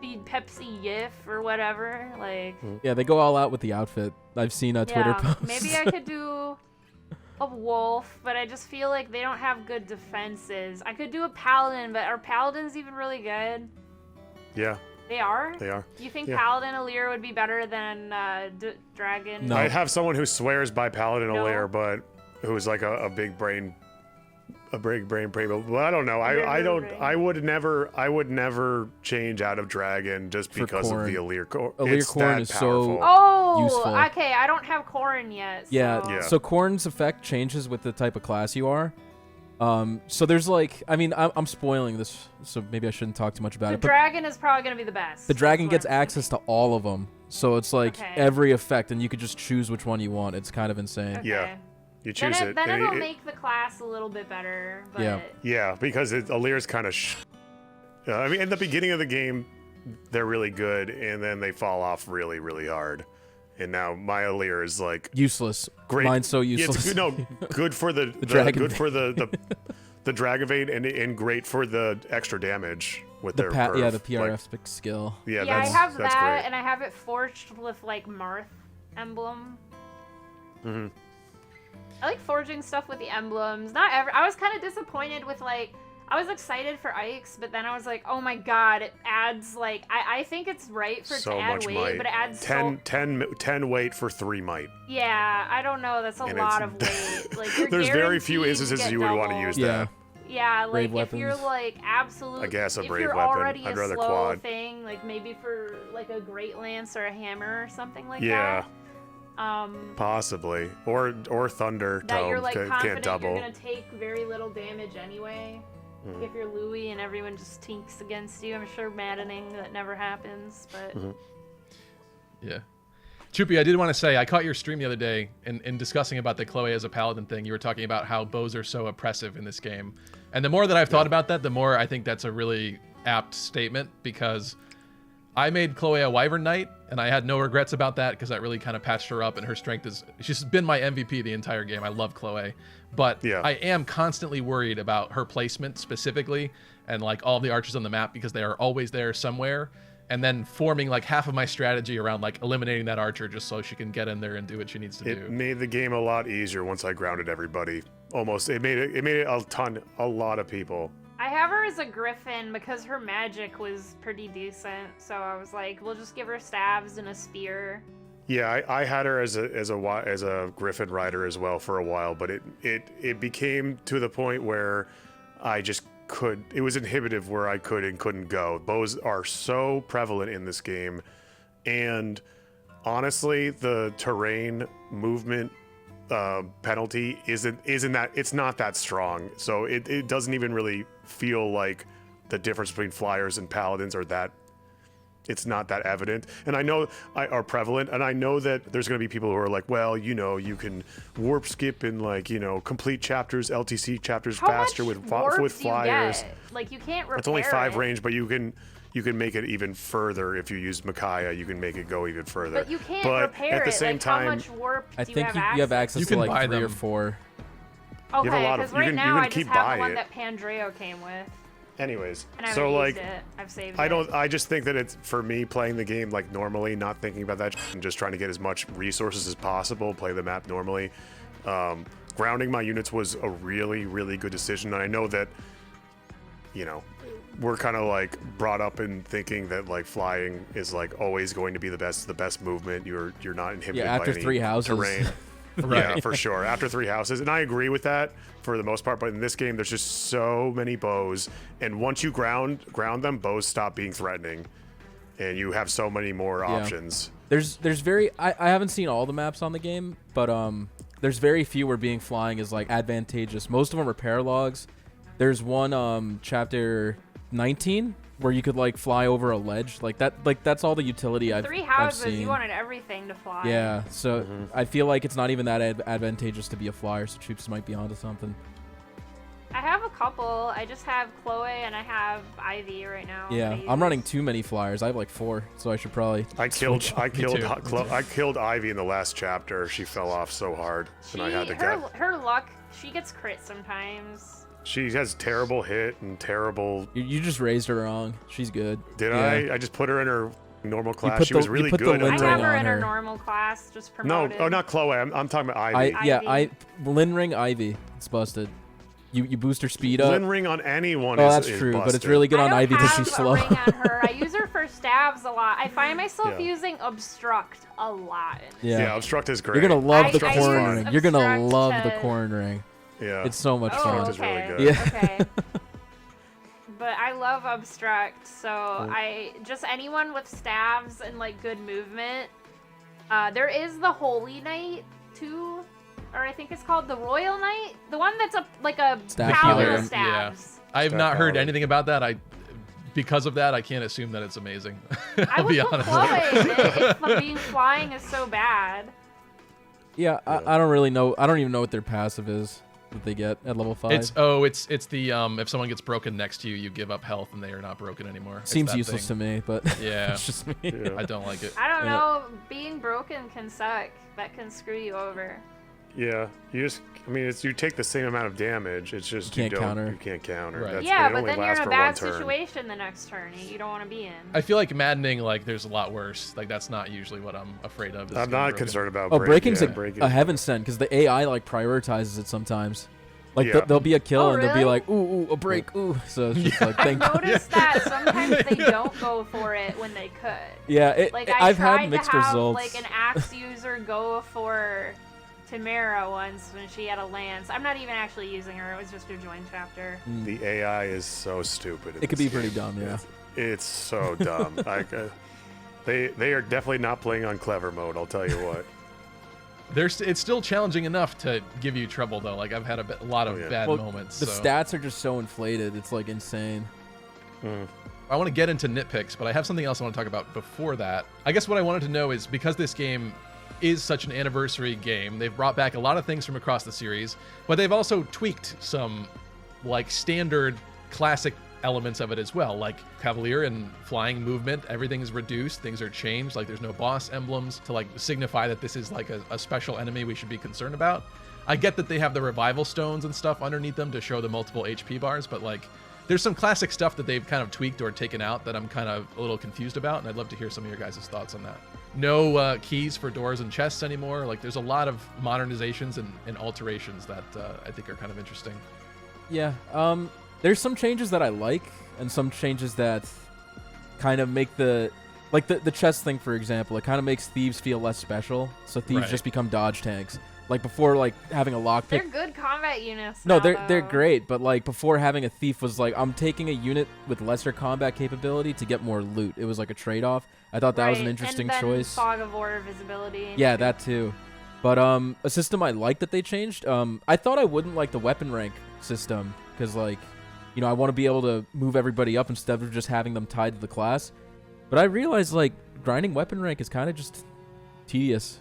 be Pepsi Yif or whatever. Like, Yeah, they go all out with the outfit. I've seen Twitter yeah, posts. maybe I could do a wolf, but I just feel like they don't have good defenses. I could do a paladin, but are paladins even really good? yeah, They are? they are. You think Yeah. Paladin Alear would be better than Dragon? No. I have someone who swears by Paladin No. Alear, but who's like a big brain, Well, I don't know. I would never change out of Dragon just For because of the Corrin. Alear. Alear It's Corrin that is so- powerful. Oh, Useful. okay. I don't have Corrin yet. Yeah, So. Yeah. so Corrin's effect changes with the type of class you are. So there's like, I mean, I'm spoiling this, so maybe I shouldn't talk too much about The it. But dragon is probably going to be the best. the dragon That's gets what I'm access to all of them, so it's like Okay. every effect, and you could just choose which one you want. It's kind of insane. thinking. Yeah. Okay. You choose Then, it. then and it'll it- make the class a little bit better. But Yeah. Yeah, because Alear's kind of. I mean, in the beginning of the game, they're really good, and then they fall off really, really hard. And now my Alear is like Useless. great. Mine's so Yeah, useless. it's, no, good for the, dragon good vein. for the dragon vein, and great for the extra damage with the their yeah, perf. the PRF skill. Yeah, yeah, I that's, have that's that, great. and I have it forged with like Marth emblem. Mhm. I like forging stuff with the emblems. Not ever. I was kind of disappointed with like. I was excited for Ike's, but then I was like, oh my god, it adds like I think it's right for it So to add much weight, might. but it adds 10 weight for 3 might. Yeah, I don't know. That's a And lot it's- of weight. Like you're There's very few guaranteed instances get you would want to double. use Yeah. that. Yeah, like Brave if you're weapons. like absolute, I guess a if brave you're weapon. already I'd a rather slow quad. thing, like maybe for like a great lance or a hammer or something like Yeah. that. Possibly. Or thunder That you're tome like can't confident double. you're gonna take very little damage anyway. Mm-hmm. If you're Louis and everyone just tinks against you, I'm sure maddening that never happens, but Mm-hmm. Yeah. Choopi, I did want to say, I caught your stream the other day in discussing about the Chloe as a paladin thing. You were talking about how bows are so oppressive in this game. And the more that I've thought about that, the more I think that's a really apt statement, because I made Chloe a Wyvern Knight, and I had no regrets about that because that really kind of patched her up, and her strength is... She's been my MVP the entire game. I love Chloe. But Yeah. I am constantly worried about her placement specifically, and like all the archers on the map, because they are always there somewhere, and then forming like half of my strategy around like eliminating that archer just so she can get in there and do what she needs to It do. made the game a lot easier once I grounded everybody. Almost. It made it a lot of people. I have her as a griffin because her magic was pretty decent. So I was like, we'll just give her staves and a spear. Yeah, I had her as a Griffin rider as well for a while, but it became to the point where I just could. It was inhibitive where I could and couldn't go. Bows are so prevalent in this game, and honestly, the terrain movement penalty isn't that. It's not that strong, so it doesn't even really feel like the difference between flyers and paladins are that. It's not that evident, and I know are prevalent, and I know that there's going to be people who are like, well, you know, you can warp skip and like, you know, complete chapters, LTC chapters How faster much with warp with do you flyers. get? Like you can't repair It's only 5 it. range, but you can make it even further if you use Micaiah. You can make it go even further. But you can't But repair at the it. same like, time, how much warp I do you think have you have access access You to can like buy 3 or them. 4. Okay, have a lot of- because you right can- now you can I just keep have the buying one it. that Pandreo came with, anyways, and I so haven't like. used it. I've saved I it. don't. I just think that it's for me playing the game like normally, not thinking about that and just trying to get as much resources as possible, play the map normally. Grounding my units was a really, really good decision. And I know that, you know, we're kind of like brought up in thinking that like flying is like always going to be the best movement. You're not inhibited Yeah, after by any 3 houses. terrain. Right. Yeah, for sure. After 3 houses, and I agree with that for the most part. But in this game, there's just so many bows, and once you ground them, bows stop being threatening, and you have so many more options. There's very I haven't seen all the maps on the game, but there's very few where being flying is like advantageous. Most of them are paralogs. There's one chapter 19 where you could like fly over a ledge like that. Like that's all the utility I've 3 I've houses, seen. you wanted everything to fly. Yeah, so I feel like it's not even that advantageous to be a flyer, so Troops might be onto something. I have a couple. I just have Chloe and I have Ivy right now. Yeah, that I I'm running use. too many flyers. I have like 4, so I should probably. I killed too. I killed Ivy in the last chapter. She fell off so hard, and I had to her luck, she gets crit sometimes. She has terrible hit and terrible. You just raised her wrong. She's good. Did Yeah. I? I just put her in her normal class. put She the- was you really put the good. I Lin have ring her on in her her. normal class, just No, promoted. oh, not Chloe. I'm talking about Ivy. Ivy. Lin Ring Ivy. It's busted. You boost her speed up. Lin ring on anyone Oh, is that's is true, but it's busted. really good I on don't Ivy because have she's a slow. ring on her. I use her for stabs a lot. I find myself Yeah. using obstruct a lot. Yeah, obstruct is great. You're gonna love I- the I Corrin use ring. You're gonna obstruct love the to- Corrin ring. Yeah, It's so much Oh, fun. Obstruct is really okay. good. Yeah. Okay. But I love obstruct, so I just anyone with staves and like good movement. There is the Holy Knight too, or I think it's called the Royal Knight, the one that's like a Staff tower healer. of staves. I've Staff not heard paladin. anything about that. Because of that, I can't assume that it's amazing. I I'll would be put honest. Chloe in it if being flying is so bad. Yeah, I don't really know. I don't even know what their passive is that they get at level 5. It's the if someone gets broken next to you, you give up health and they are not broken anymore. It's Seems that useless thing. to me, but Yeah. it's just me. Yeah. I don't like it. I don't Yeah. know. Being broken can suck. That can screw you over. Yeah, you just. I mean, it's you take the same amount of damage. It's just You can't don't. counter. You can't counter. Right. That's, Yeah, it but only then you're lasts in a for bad one turn. situation the next turn you don't want to be in. I feel like maddening, like there's a lot worse. Like that's not usually what I'm afraid of. Is I'm getting not broken. concerned about. Oh, breaking's yeah, a breaking. heaven sent because the AI like prioritizes it sometimes. Like Yeah. there'll be a kill Oh, and they'll be really? like, ooh, a break, ooh. So it's just like, I thank you. noticed that sometimes they don't go for it when they could. Yeah, Like I've tried had mixed to have, results. like an axe user go for Tamara once when she had a lance. I'm not even actually using her. It was just her join chapter. The AI is so stupid. in It could this be pretty game. dumb, yeah. It's so dumb. Like, they are definitely not playing on clever mode. I'll tell you what. It's still challenging enough to give you trouble though. Like I've had a lot of Oh, yeah. bad Well, moments. The so. stats are just so inflated. It's like insane. I want to get into nitpicks, but I have something else I want to talk about before that. I guess what I wanted to know is because this game is such an anniversary game, they've brought back a lot of things from across the series, but they've also tweaked some like standard classic elements of it as well, like Cavalier and flying movement. Everything is reduced, things are changed, like there's no boss emblems to like signify that this is like a special enemy we should be concerned about. I get that they have the revival stones and stuff underneath them to show the multiple HP bars, but like there's some classic stuff that they've kind of tweaked or taken out that I'm kind of a little confused about, and I'd love to hear some of your guys' thoughts on that. No keys for doors and chests anymore. Like there's a lot of modernizations and alterations that I think are kind of interesting. Yeah. There's some changes that I like, and some changes that kind of make the chest thing, for example. It kind of makes thieves feel less special, so thieves Right. just become dodge tanks. Like before, like having a lockpick. They're good combat units. No, now, they're though. great, but like before, having a thief was like, I'm taking a unit with lesser combat capability to get more loot. It was like a trade-off. I thought that was an Right, interesting and then choice. Fog of War visibility. Yeah, that too. But a system I like that they changed. I thought I wouldn't like the weapon rank system because like, you know, I want to be able to move everybody up instead of just having them tied to the class. But I realized like grinding weapon rank is kind of just tedious,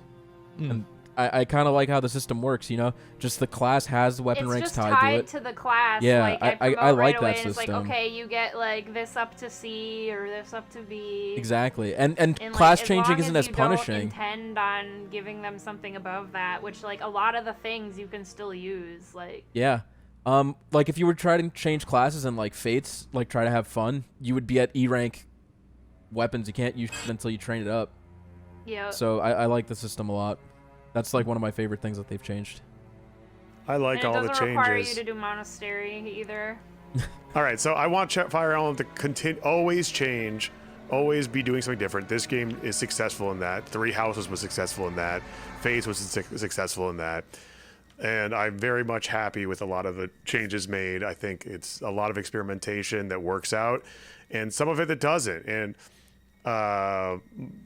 and I kind of like how the system works. You know, just the class has the weapon It's ranks just tied to it. to the class. Yeah, like, I promote like right that away, and it's system. like, okay, you get like this up to C or this up to B. Exactly, and And, class like, changing as isn't long as you punishing. Don't intend on giving them something above that, which like a lot of the things you can still use. Like Yeah. Like if you were trying to change classes and like fates, like try to have fun, you would be at E rank weapons. You can't use until you train it up. yeah. So I like the system a lot. That's like one of my favorite things that they've changed. I like and all it the doesn't require you changes. to do monastery either. All right, so I want Fire Emblem to continue, always change, always be doing something different. This game is successful in that. Three Houses was successful in that. Phase was successful in that. And I'm very much happy with a lot of the changes made. I think it's a lot of experimentation that works out, and some of it that doesn't. And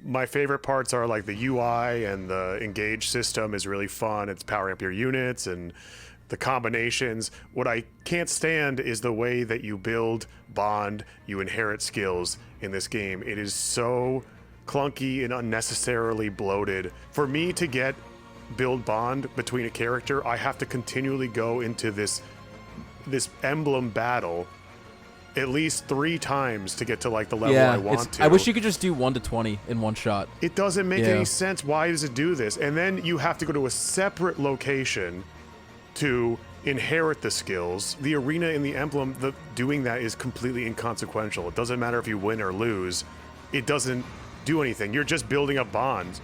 my favorite parts are like the UI and the engage system is really fun. It's powering up your units and the combinations. What I can't stand is the way that you build bond, you inherit skills in this game. It is so clunky and unnecessarily bloated. For me to build bond between a character, I have to continually go into this emblem battle at least 3 times to get to like the level I want to. I wish you could just do 1 to 20 in one shot. It doesn't make Yeah. any sense. Why does it do this? And then you have to go to a separate location to inherit the skills. The arena in the emblem, doing that is completely inconsequential. It doesn't matter if you win or lose. It doesn't do anything. You're just building up bonds.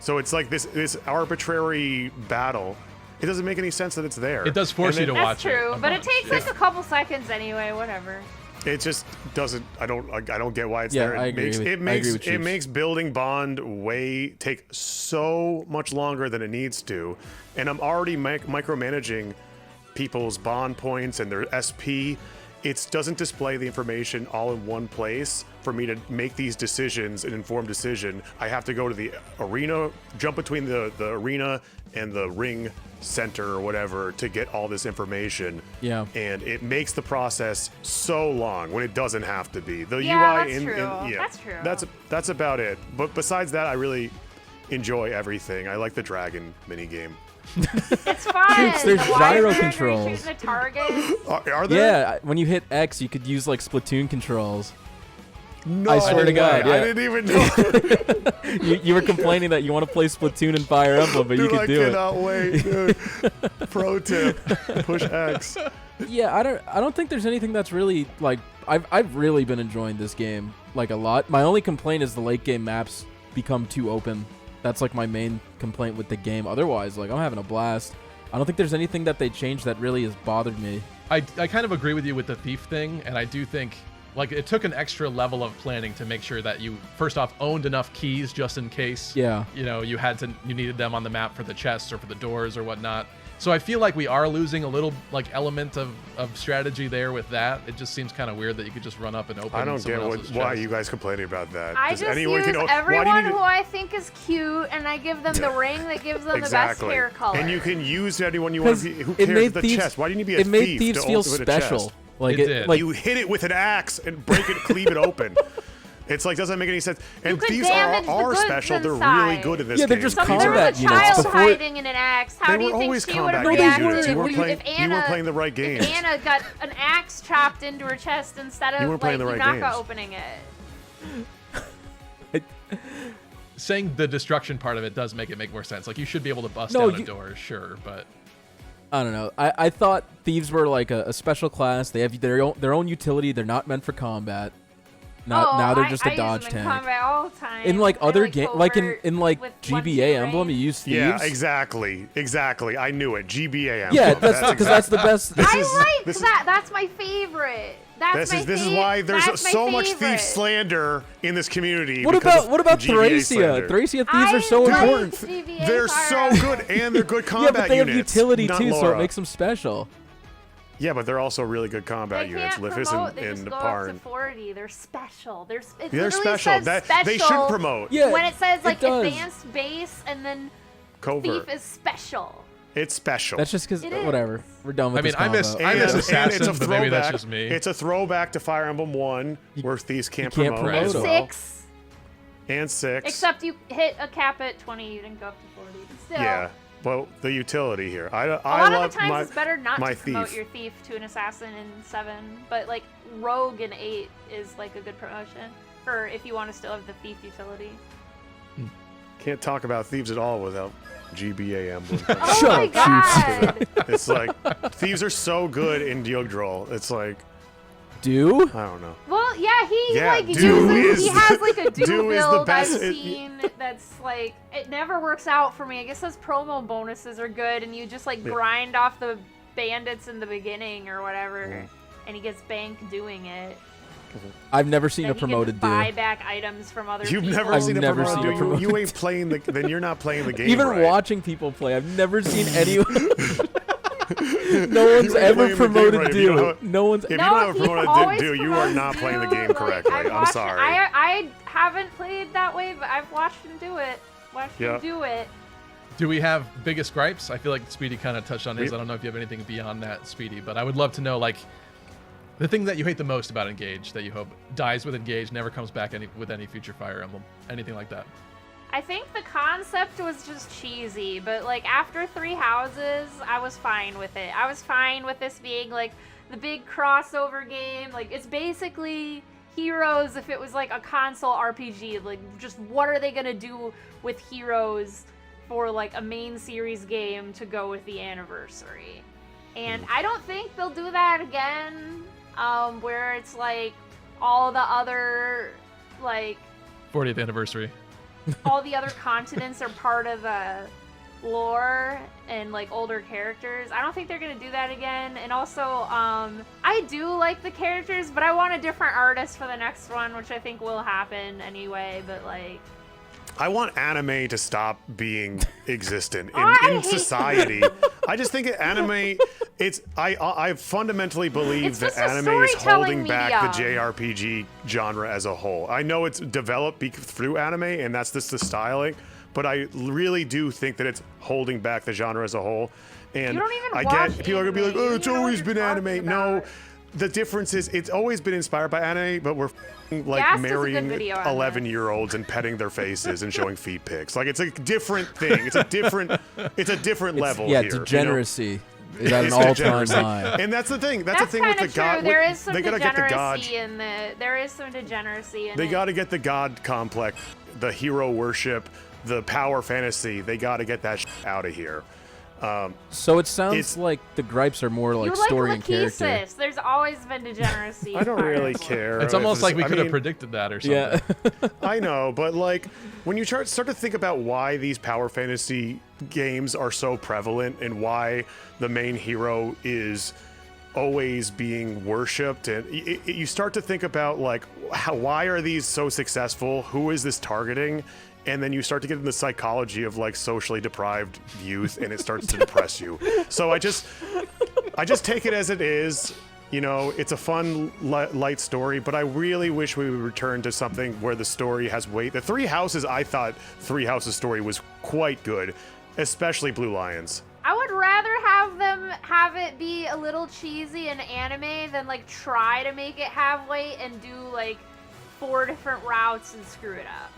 So it's like this arbitrary battle. It doesn't make any sense that it's there. It does force And you to then- watch That's true, it. but it takes like a couple seconds anyway. Whatever. It just doesn't. I don't get why it's Yeah, there. I agree with- I agree with It you. makes building bond take so much longer than it needs to, and I'm already micromanaging people's bond points and their SP. It doesn't display the information all in one place for me to make these decisions, an informed decision. I have to go to the arena, jump between the arena and the ring center or whatever to get all this information. Yeah. And it makes the process so long when it doesn't have to be. The Yeah, UI that's true. That's true. That's about it. But besides that, I really enjoy everything. I like the dragon minigame. It's fun. There's The gyro Wyvern, controls. You're shooting a target. Are there? Yeah, when you hit X, you could use like Splatoon controls. No, I swear to God, I yeah. didn't even know. You were complaining that you want to play Splatoon and Fire Emblem, but you Dude, could I do it. cannot wait, dude. Pro tip: push X. Yeah, I don't think there's anything that's really like I've really been enjoying this game like a lot. My only complaint is the late game maps become too open. That's like my main complaint with the game. Otherwise, like I'm having a blast. I don't think there's anything that they changed that really has bothered me. I kind of agree with you with the thief thing, and I do think like it took an extra level of planning to make sure that you first off owned enough keys just in case. Yeah. You know, you needed them on the map for the chests or for the doors or whatnot. So I feel like we are losing a little like element of strategy there with that. It just seems kind of weird that you could just run up and open. I don't get why chest. you guys complaining about that. I Does just anyone use can, everyone who I think is cute, and I give them the ring that gives them the best hair color. And you can use anyone you want to be. Who cares the chest? Why do you need to be a thief? It made thieves to feel open a special. chest? Like It did. like You hit it with an axe and break it, cleave it open. It's like doesn't make any sense. And could thieves damage the are goods special. They're inside. really good in this Yeah, game. they're just So if Thieves there are- combat was a units. child Before- hiding in an axe, how They do you were think always she would have combat reacted units. You weren't if playing. You Anna, weren't playing the right games. if Anna got an axe chopped into her chest instead You of weren't like playing the right Yunaka games. opening it? Saying the destruction part of it does make it make more sense. Like you should be able to bust No, down a you- door, sure, but I don't know. I thought thieves were like a special class. They have their own utility. They're not meant for combat. Now they're just a dodge use them in tank. combat all the time. In like I other like game, like in covert with GBA 1-2 Emblem, you range. use thieves. Yeah, exactly. I knew it. GBA. Yeah, Emblem. that's because that's the best. This I is- like this is- that. That's my favorite. That's my This is why there's that's my so much favorite. thief slander in this community. What because about of GBA Thracia? slander. Thracia thieves are so like important. GBA They're so fire. good, and they're good Yeah, combat but they have units. utility not too, so Laura. it makes them special. Yeah, but they're also really good combat They units. can't Lifis promote. and, They just and go up Parn. to 40. They're special. It They're literally special. says That special. they should promote. Yeah, When it says like does. advanced base and then Covert. thief is special. It's special. That's just because It is. whatever. We're done with I mean, this I miss- combo. I miss And Assassin, it's a but maybe that's throwback. just me. It's a throwback to Fire Emblem 1, where thieves can't can't promote promote as them. well. 6. And 6. Except you hit a cap at 20, you didn't go up to 40. But still, Yeah, but the utility here. I a love lot of the times my, it's better not my to promote thief. your thief to an assassin in 7, but like rogue in 8 is like a good promotion for if you want to still have the thief utility. Can't talk about thieves at all without GBA Emblem. Oh Shut my up, god! It's like thieves are so good in Yggdrasil. It's like Do? I don't know. Well, yeah, he Yeah, like do uses, is he has like a do do is the build best- I've seen that's like it never works out for me. I guess those promo bonuses are good, and you just like grind off the bandits in the beginning or whatever, and he gets bank doing it. I've never seen Then a promoted he can buy do. back items from other You've people. never I've seen a never promoted seen a do. promoted You ain't playing the. Then you're not playing the game. Even right. watching people play, I've never seen anyone. No one's You ain't ever playing the game promoted right. If you do. don't- No one's. If you No, don't have a he promoted always do, you are promotes not playing the do. game Like, correctly. I've I'm watched- sorry. I haven't played that way, but I've watched him do it. Yeah. Do it. do we have biggest gripes? I feel like Speedy kind of touched on his. We- I don't know if you have anything beyond that, Speedy, but I would love to know like the thing that you hate the most about Engage that you hope dies with Engage, never comes back with any future Fire Emblem, anything like that. I think the concept was just cheesy, but like after 3 houses, I was fine with it. I was fine with this being like the big crossover game. Like it's basically Heroes if it was like a console RPG. Like just what are they gonna do with Heroes for like a main series game to go with the anniversary? And I don't think they'll do that again. Where it's like all the other like 40th anniversary. all the other continents are part of the lore and like older characters. I don't think they're gonna do that again. And also, I do like the characters, but I want a different artist for the next one, which I think will happen anyway. But like, I want anime to stop being existent I in hate- society. I just think anime. I fundamentally believe It's that just a anime is storytelling holding back the medium. JRPG genre as a whole. I know it's developed through anime, and that's just the styling. But I really do think that it's holding back the genre as a whole. And You don't even I watch get people are gonna be like, anime. You "Oh, don't it's even know what always you're been anime." talking No, about. the difference is it's always been inspired by anime, but we're like Yas does a good marrying video on 11-year-olds and petting their faces and showing feet pics. Like it's a different thing. It's a different level Yeah, here. you know? degeneracy is at an It's all-time degeneracy. high. And that's the thing. That's that's the thing with kind the of true. god. There is some they gotta get the god. degeneracy in the. There is some degeneracy in They it. got to get the god complex, the hero worship, the power fantasy. They got to get that out of here. So it sounds It's- like the gripes are more like You like story and character. Lachesis. There's always been degeneracy. I don't in really Fire care. It's almost like we I could have mean, predicted that or something. Yeah. I know, but like when you start to think about why these power fantasy games are so prevalent and why the main hero is always being worshipped, and you start to think about like why are these so successful? Who is this targeting? And then you start to get in the psychology of like socially deprived youth, and it starts to depress you. So I just take it as it is. You know, it's a fun, light story, but I really wish we would return to something where the story has weight. The Three Houses, I thought Three Houses story was quite good, especially Blue Lions. I would rather have them have it be a little cheesy and anime than like try to make it have weight and do like 4 different routes and screw it up.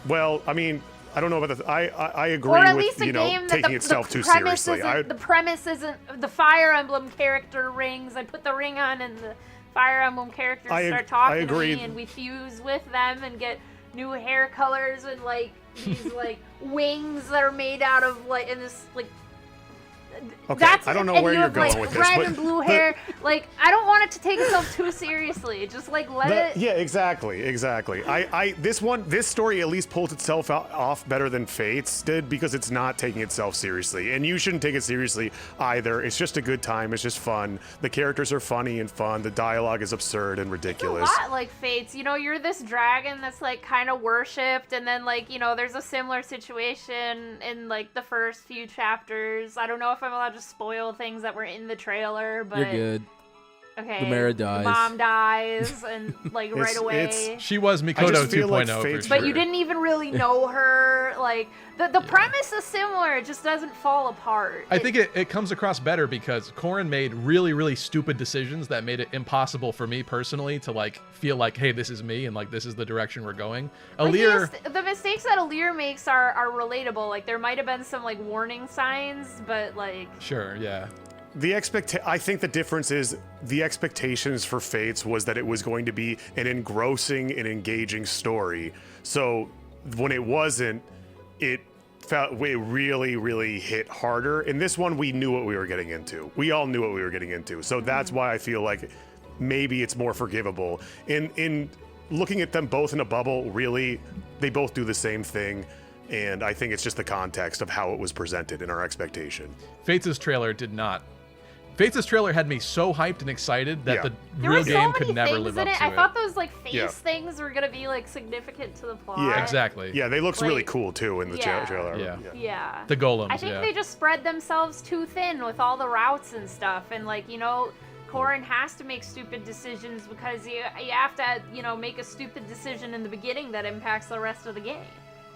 Well, I mean, I don't know about I agree Or at with, least a you know, game that taking the itself too premise seriously. the premise isn't the Fire Emblem character rings. I put the ring on and the Fire Emblem characters start talking to me and we fuse with them and get new hair colors and like these like wings that are made out of like in this like Okay, I don't know where you're going with this, red but and blue hair. Like, I don't want it to take itself too seriously. Just like let it. Yeah, exactly. This story at least pulls itself off better than Fates did because it's not taking itself seriously, and you shouldn't take it seriously either. It's just a good time. It's just fun. The characters are funny and fun. The dialogue is absurd and ridiculous. It's a lot like Fates. You know, you're this dragon that's like kind of worshipped, and then like, you know, there's a similar situation in like the first few chapters. I don't know if I'm allowed to spoil things that were in the trailer, but You're good. okay. The Mara dies. The mom dies, and like right away. She was Mikoto I just feel 2.0 like for Fate's- sure. But you didn't even really know her. Like the premise is similar. It just doesn't fall apart. I think it comes across better because Corrin made really, really stupid decisions that made it impossible for me personally to like feel like, hey, this is me and like this is the direction we're going. Like, Alear, the mistakes that Alear makes are relatable. Like there might have been some like warning signs, but like sure, yeah. I think the difference is the expectations for Fates was that it was going to be an engrossing and engaging story. So when it wasn't, it really, really hit harder. In this one, we knew what we were getting into. We all knew what we were getting into. So that's why I feel like maybe it's more forgivable. In looking at them both in a bubble, really, they both do the same thing. And I think it's just the context of how it was presented in our expectation. Fates' trailer did not. Fates' trailer had me so hyped and excited that the there real were so game many could never things live in up it. to I it. thought those like face Yeah. things were gonna be like significant to the plot. Yeah. Exactly. Yeah, they looked really Like, cool too in the yeah. trailer. Yeah. Yeah. The golems, I think yeah. they just spread themselves too thin with all the routes and stuff, and like, you know, Corrin has to make stupid decisions because you have to, you know, make a stupid decision in the beginning that impacts the rest of the game.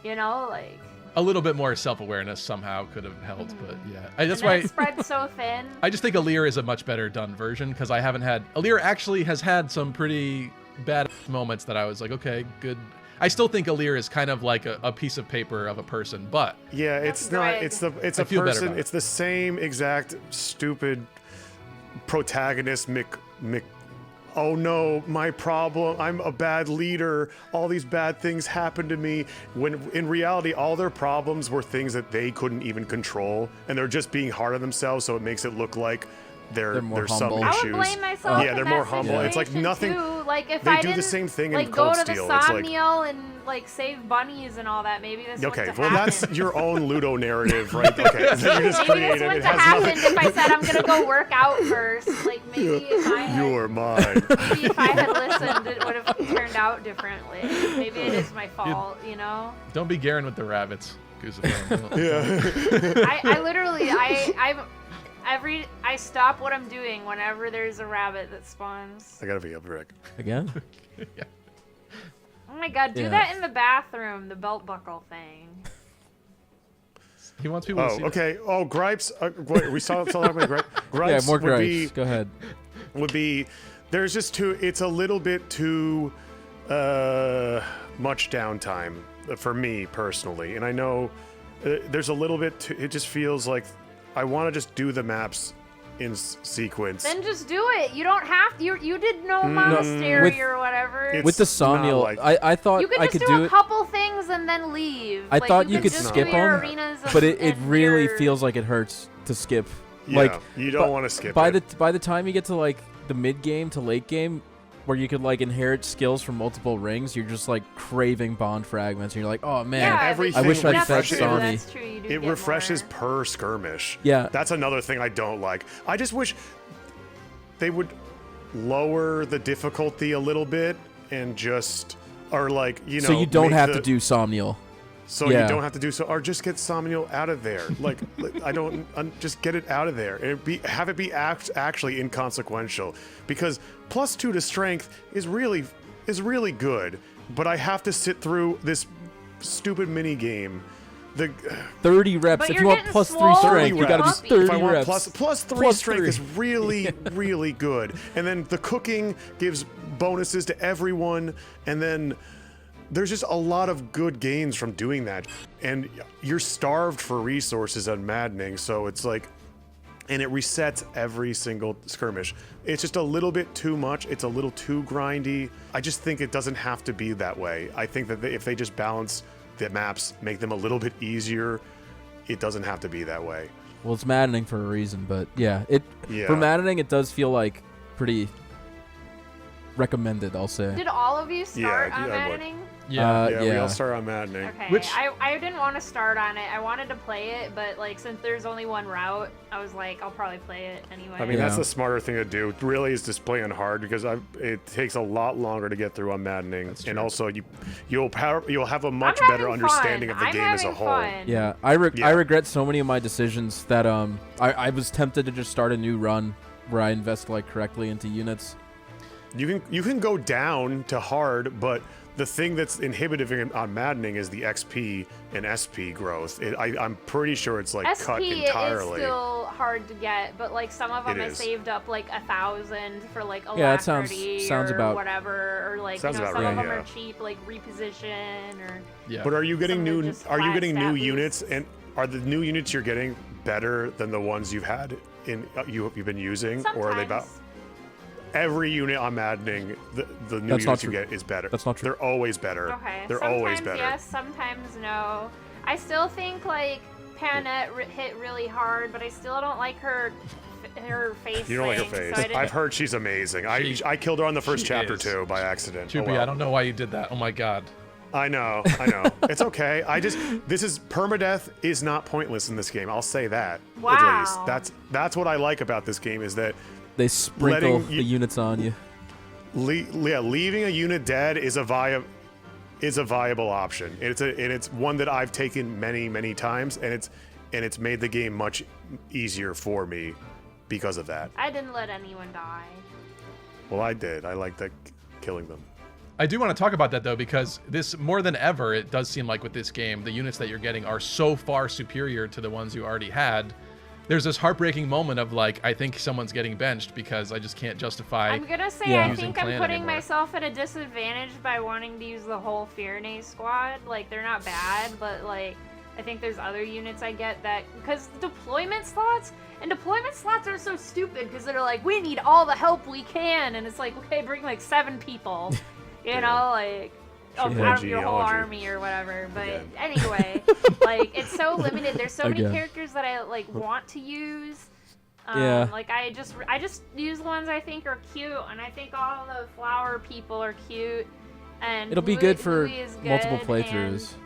You know, like. A little bit more self-awareness somehow could have helped, but yeah. That's And then why it spread so thin. I just think Alear is a much better done version because I haven't had... Alear actually has had some pretty bad moments that I was like, okay, good. I still think Alear is kind of like a piece of paper of a person, but... Yeah, it's not. Greg. It's I a feel better person. about it. It's the same exact stupid protagonist. Oh no, my problem. I'm a bad leader. All these bad things happen to me. When in reality, all their problems were things that they couldn't even control, and they're just being hard on themselves. So it makes it look like They're more there's some humble. I issues. would blame myself. Yeah, in they're that more humble. It's like situation, nothing. Too. Like if they I do the didn't, same thing in like Cold go to the Steel. It's like- Somniel and like save bunnies and all that. Maybe this Okay, wouldn't well have that's happened. your own Ludo narrative, right? Okay, so you just Maybe created this it. wouldn't It have has happened nothing. if I said I'm gonna go work out first. Like maybe if I had, You're mine. maybe if I had listened, it would have turned out differently. Maybe it is my fault, you know. Don't be Garon with the rabbits. Goose. Yeah. I literally I stop what I'm doing whenever there's a rabbit that spawns. I gotta be up, Rick. Again? Oh my god, do Yeah. that in the bathroom, the belt buckle thing. He wants people to Oh, see okay. Oh, gripes. Wait, we saw talking about gripes. Yeah, Gripes more would gripes. be Go ahead. there's just too. It's a little bit too much downtime for me personally, and I know there's a little bit. It just feels like I want to just do the maps sequence. Then just do it. You don't have to. You did no monastery With- or whatever. With the It's not Somniel, like- I thought You could I just could do do a it, couple things and then leave. I thought you could could just skip do your them, arenas but it and really your- feels like it hurts to skip. Yeah, Like you don't want to skip by it. the time you get to like the mid game to late game, where you could like inherit skills from multiple rings, you're just like craving bond fragments, and you're like, oh man, Yeah, everything I wish I'd that's fed true, Sami. That's true. You do It get refreshes more. per skirmish. Yeah. That's another thing I don't like. I just wish they would lower the difficulty a little bit and just, or like, you know, so you don't make have the- to do Somniel. So Yeah. you don't have to do so, or just get Somniel out of there. Like, I don't, just get it out of there, and have it be actually inconsequential. Because +2 to strength is really good, but I have to sit through this stupid mini game. The 30 reps. But If you're you want getting +3 swole strength, you with gotta do puppies. 30 if I want reps. +3 strength +3. is really really good, and then the cooking gives bonuses to everyone, and then there's just a lot of good gains from doing that, and you're starved for resources on Maddening, so it's like, and it resets every single skirmish. It's just a little bit too much. It's a little too grindy. I just think it doesn't have to be that way. I think that if they just balance the maps, make them a little bit easier, it doesn't have to be that way. Well, it's maddening for a reason, but yeah, Yeah. for maddening, it does feel like pretty recommended, I'll say. Did all of you start Yeah, on I would. Maddening? Yeah. Yeah, we all start on Maddening. Okay. Which- I didn't want to start on it. I wanted to play it, but like since there's only one route, I was like, I'll probably play it anyway. I mean, that's Yeah. the smarter thing to do. Really, is just play on hard, because it takes a lot longer to get through on Maddening, That's and true. also you'll have a much I'm better having understanding fun. of the I'm game as a having whole. fun. Yeah, Yeah. I regret so many of my decisions that I was tempted to just start a new run where I invest like correctly into units. You can go down to hard, but the thing that's inhibiting on Maddening is the XP and SP growth. I'm pretty sure it's like cut SP entirely. is still hard to get, but like some of them It I is. saved up like 1,000 for like Alacrity Yeah, that sounds or about- whatever, or like Sounds you know, about some of right, them yeah. are cheap, like reposition or. Yeah. But are you getting Some of new? them just Are you flat getting stat new units? boosts. And are the new units you're getting better than the ones you've had in you've been using, or are they about? Sometimes. Every unit on Maddening, the new That's not units you true. get is better. That's not true. They're always better. Okay. They're sometimes always better. yes, sometimes no. I still think like Panette hit really hard, but I still don't like her face. You don't like her thing, face. So I didn't- I've heard she's amazing. She- I killed her on the first she chapter is. too by accident. Choopi, Oh, well. I don't know why you did that. Oh my god. I know. It's okay. This is permadeath is not pointless in this game. I'll say that. At Wow. least that's what I like about this game, is that They sprinkle Letting the you- units on you. leaving a unit dead is a viable option. It's one that I've taken many times, and it's made the game much easier for me because of that. I didn't let anyone die. Well, I did. I liked that killing them. I do want to talk about that though, because this more than ever, it does seem like with this game, the units that you're getting are so far superior to the ones you already had. There's this heartbreaking moment of like, I think someone's getting benched because I just can't justify. I'm gonna say Yeah. I Using think I'm Clanne putting anymore. myself at a disadvantage by wanting to use the whole Fearnay squad. Like they're not bad, but like I think there's other units I get that because deployment slots are so stupid because they're like we need all the help we can, and it's like okay, bring like 7 people, you know, like Should out of play your whole genealogy. army or whatever. But Again. anyway, like it's so limited. There's so many Again. characters that I like want to use. Yeah. Like I just use the ones I think are cute, and I think all the flower people are cute. And It'll be Louis- good for Louis is multiple good, playthroughs. and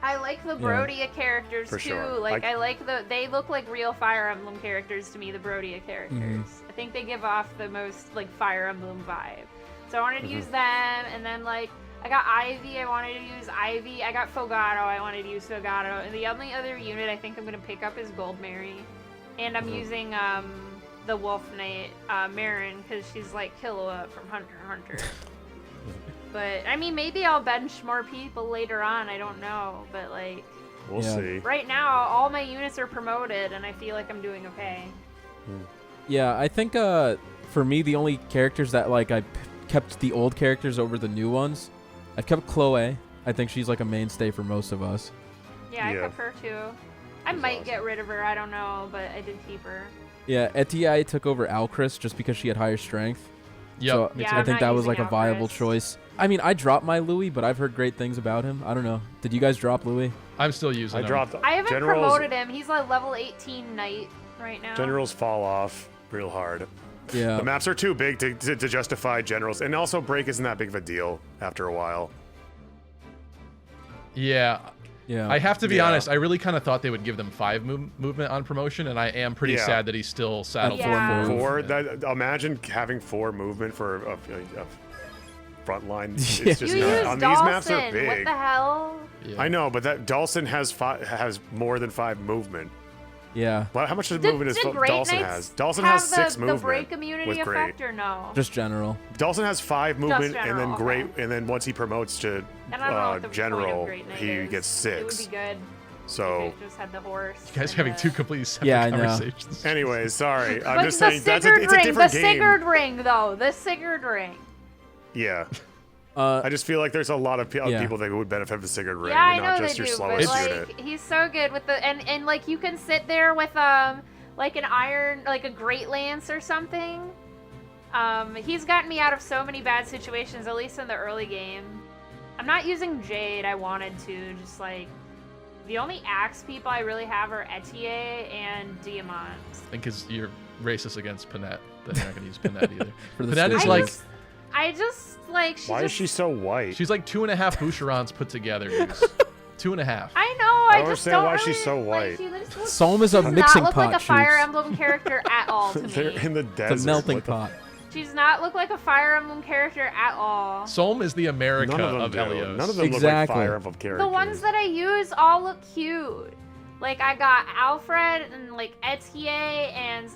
I like the Brodia characters For too. sure. Like I like they look like real Fire Emblem characters to me. The Brodia characters. Mm-hmm. I think they give off the most like Fire Emblem vibe. So I wanted to use Mm-hmm. them, and then like I got Ivy. I wanted to use Ivy. I got Fogato. I wanted to use Fogato. And the only other unit I think I'm gonna pick up is Goldmary, and I'm Mm-hmm. using the Wolf Knight Marin because she's like Killua from Hunter x Hunter. But I mean, maybe I'll bench more people later on. I don't know, but like We'll Yeah. see. right now, all my units are promoted, and I feel like I'm doing okay. Yeah, I think for me the only characters that like I kept the old characters over the new ones. I've kept Chloe. I think she's like a mainstay for most of us. Yeah, I Yeah. kept her too. I She's might awesome. get rid of her. I don't know, but I did keep her. Yeah, Eti took over Alcris just because she had higher strength. Yep. So me Yeah, too. I I'm think not that was using like a viable Alcris. choice. I mean, I dropped my Louis, but I've heard great things about him. I don't know. Did you guys drop Louis? I'm still using I him. dropped. I haven't generals, promoted him. He's a level 18 knight right now. Generals fall off real hard. Yeah. The maps are too big to justify generals, and also break isn't that big of a deal after a while. Yeah. Yeah. I have to be Yeah. honest. I really kind of thought they would give them 5 movement on promotion, and I am pretty Yeah. sad that he's still saddled Yeah. for 4. Four. Yeah. That, imagine having 4 movement for a front line. It's Yeah. just You not, use on Dawson. these maps are What big. the hell? Yeah. I know, but that Dawson has more than 5 movement. Yeah. How much Did movement is Great Dawson Knights has? Dawson have has 6 the movement. break immunity with great. effect or no? Just general. Dawson has 5 movement, and general, then okay. great, and then once he promotes to And I don't know what the point of general, Great Knight he is. gets It would 6. be good. So, If it just had the horse. You guys are and having the- 2 completely separate Yeah, I know. conversations. anyways, sorry. I'm But just the saying Sigurd it's a ring, different the game. Sigurd ring, though. The Sigurd ring. Yeah, Uh, I just feel like there's a lot of Yeah. people that would benefit from the Sigurd ring, Yeah, I and know not they just your do, but slowest like unit. he's so good with the and like you can sit there with like an iron, like a great lance or something. He's gotten me out of so many bad situations, at least in the early game. I'm not using Jade. I wanted to, just like the only axe people I really have are Etier and Diamant. I think because you're racist against Panette, then you're not going to use Panette either. For the Panette is Switch. like, I just like she's Why is just, she so white? she's like 2.5 Boucherons put together, Goose. 2.5. I know. I don't just understand don't why really, she's so like, white. she just looks- Solm is a does mixing not look pot. like a Fire Shoots. Emblem character at all to They're me. in the desert. It's a melting What the pot. She does not look like a Fire Emblem character at all. Solm is the America None of them of do. Elios. None of them Exactly. look like Fire Emblem characters. The ones that I use all look cute. Like I got Alfred and like Etier and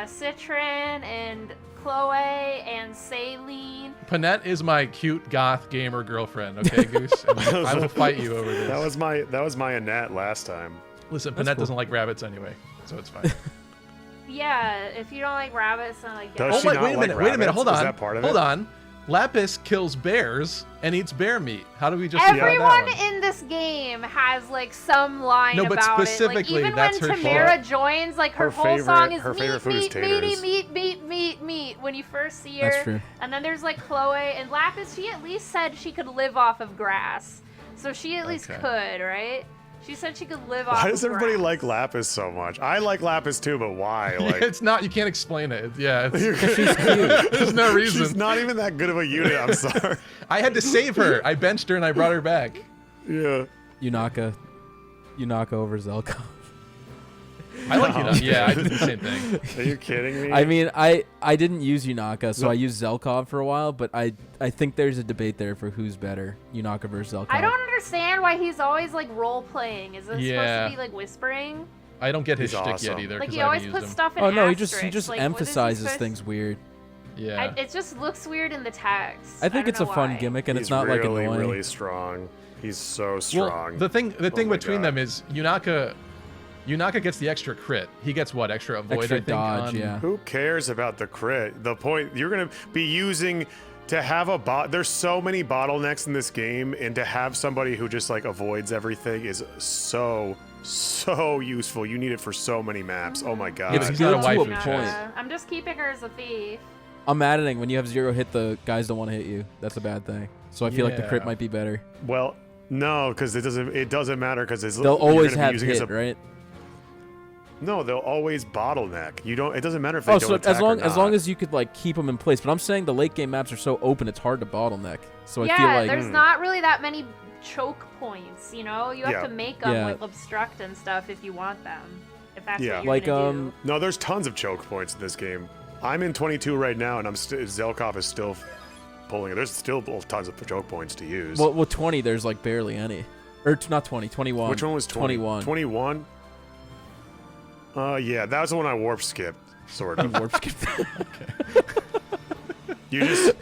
Citron and Chloe and Saline. Panette is my cute goth gamer girlfriend, okay, Goose? And I will fight you over this. That was my Annette last time. Listen, That's Panette cool. doesn't like rabbits anyway, so it's fine. Yeah, if you don't like rabbits, then like Does Oh, she wait, not wait a like minute, wait a minute, rabbits? hold Is on. that part of Hold it? on. Lapis kills bears and eats bear meat. How do we just figure out everyone that one? in this game has like some line No, but about it. specifically, Like even that's when her Tamara shit. joins, like her, Her whole favorite- song is her favorite meat, food is meat, taters. meat when you first see her. That's true. And then there's like Chloe and Lapis. She at least said she could live off of grass, so she at least Okay. could, right? She said she could live off. Why of does everybody grass. like Lapis so much? I like Lapis too, but why? Like, It's not, you can't explain it. Yeah, it's, She's cute. there's no reason. she's not even that good of a unit. I'm sorry. I had to save her. I benched her and I brought her back. Yeah. Yunaka over Zelkov. I like you. Yeah, I did the same thing. Are you kidding me? I mean, I didn't use Yunaka, so I used Zelkov for a while, but I think there's a debate there for who's better, Yunaka versus Zelkov. I don't understand why he's always like role playing. Is this supposed Yeah. to be like whispering? I don't get his He's shtick awesome. yet either Like because he I always haven't puts used him. stuff in Oh no, he asterisks. just like, what is he emphasizes supposed- things weird. Yeah. It just looks weird in the text. I think don't it's a know fun why. gimmick, and He's it's not like really, annoying. really strong. He's so Well, strong. the thing my between God. them is Yunaka gets the extra crit. He gets what? Extra avoid, Extra I think. dodge, on- yeah. Who cares about the crit? The point you're gonna be using to have a bot. There's so many bottlenecks in this game, and to have somebody who just like avoids everything is so useful. You need it for so many maps. Oh my god. Yeah, but he's not a Good to a waifu, point. Chaz. I'm just keeping her as a thief. I'm maddening when you have 0 hit, the guys don't want to hit you. That's a bad thing. So I feel like the crit Yeah. might be better. Well, no, because it doesn't matter because They'll you're always gonna be have using it hit, as a, right? No, they'll always bottleneck. You don't. It doesn't matter if they Oh, don't so attack as long or as long not. as you could like keep them in place. But I'm saying the late game maps are so open, it's hard to bottleneck. So I yeah, feel like there's not really that many choke points. You know, you have Yeah. to make them Yeah. with obstruct and stuff if you want them. If that's Yeah. what you're like gonna do. No, there's tons of choke points in this game. I'm in 22 right now, and Zelkov is still pulling it. There's still tons of choke points to use. well 20 there's like barely any. Or not 20, 21. Which one was 20? 21. 21? Yeah, that was the one I warp skipped, sort of. Warp skip. You just...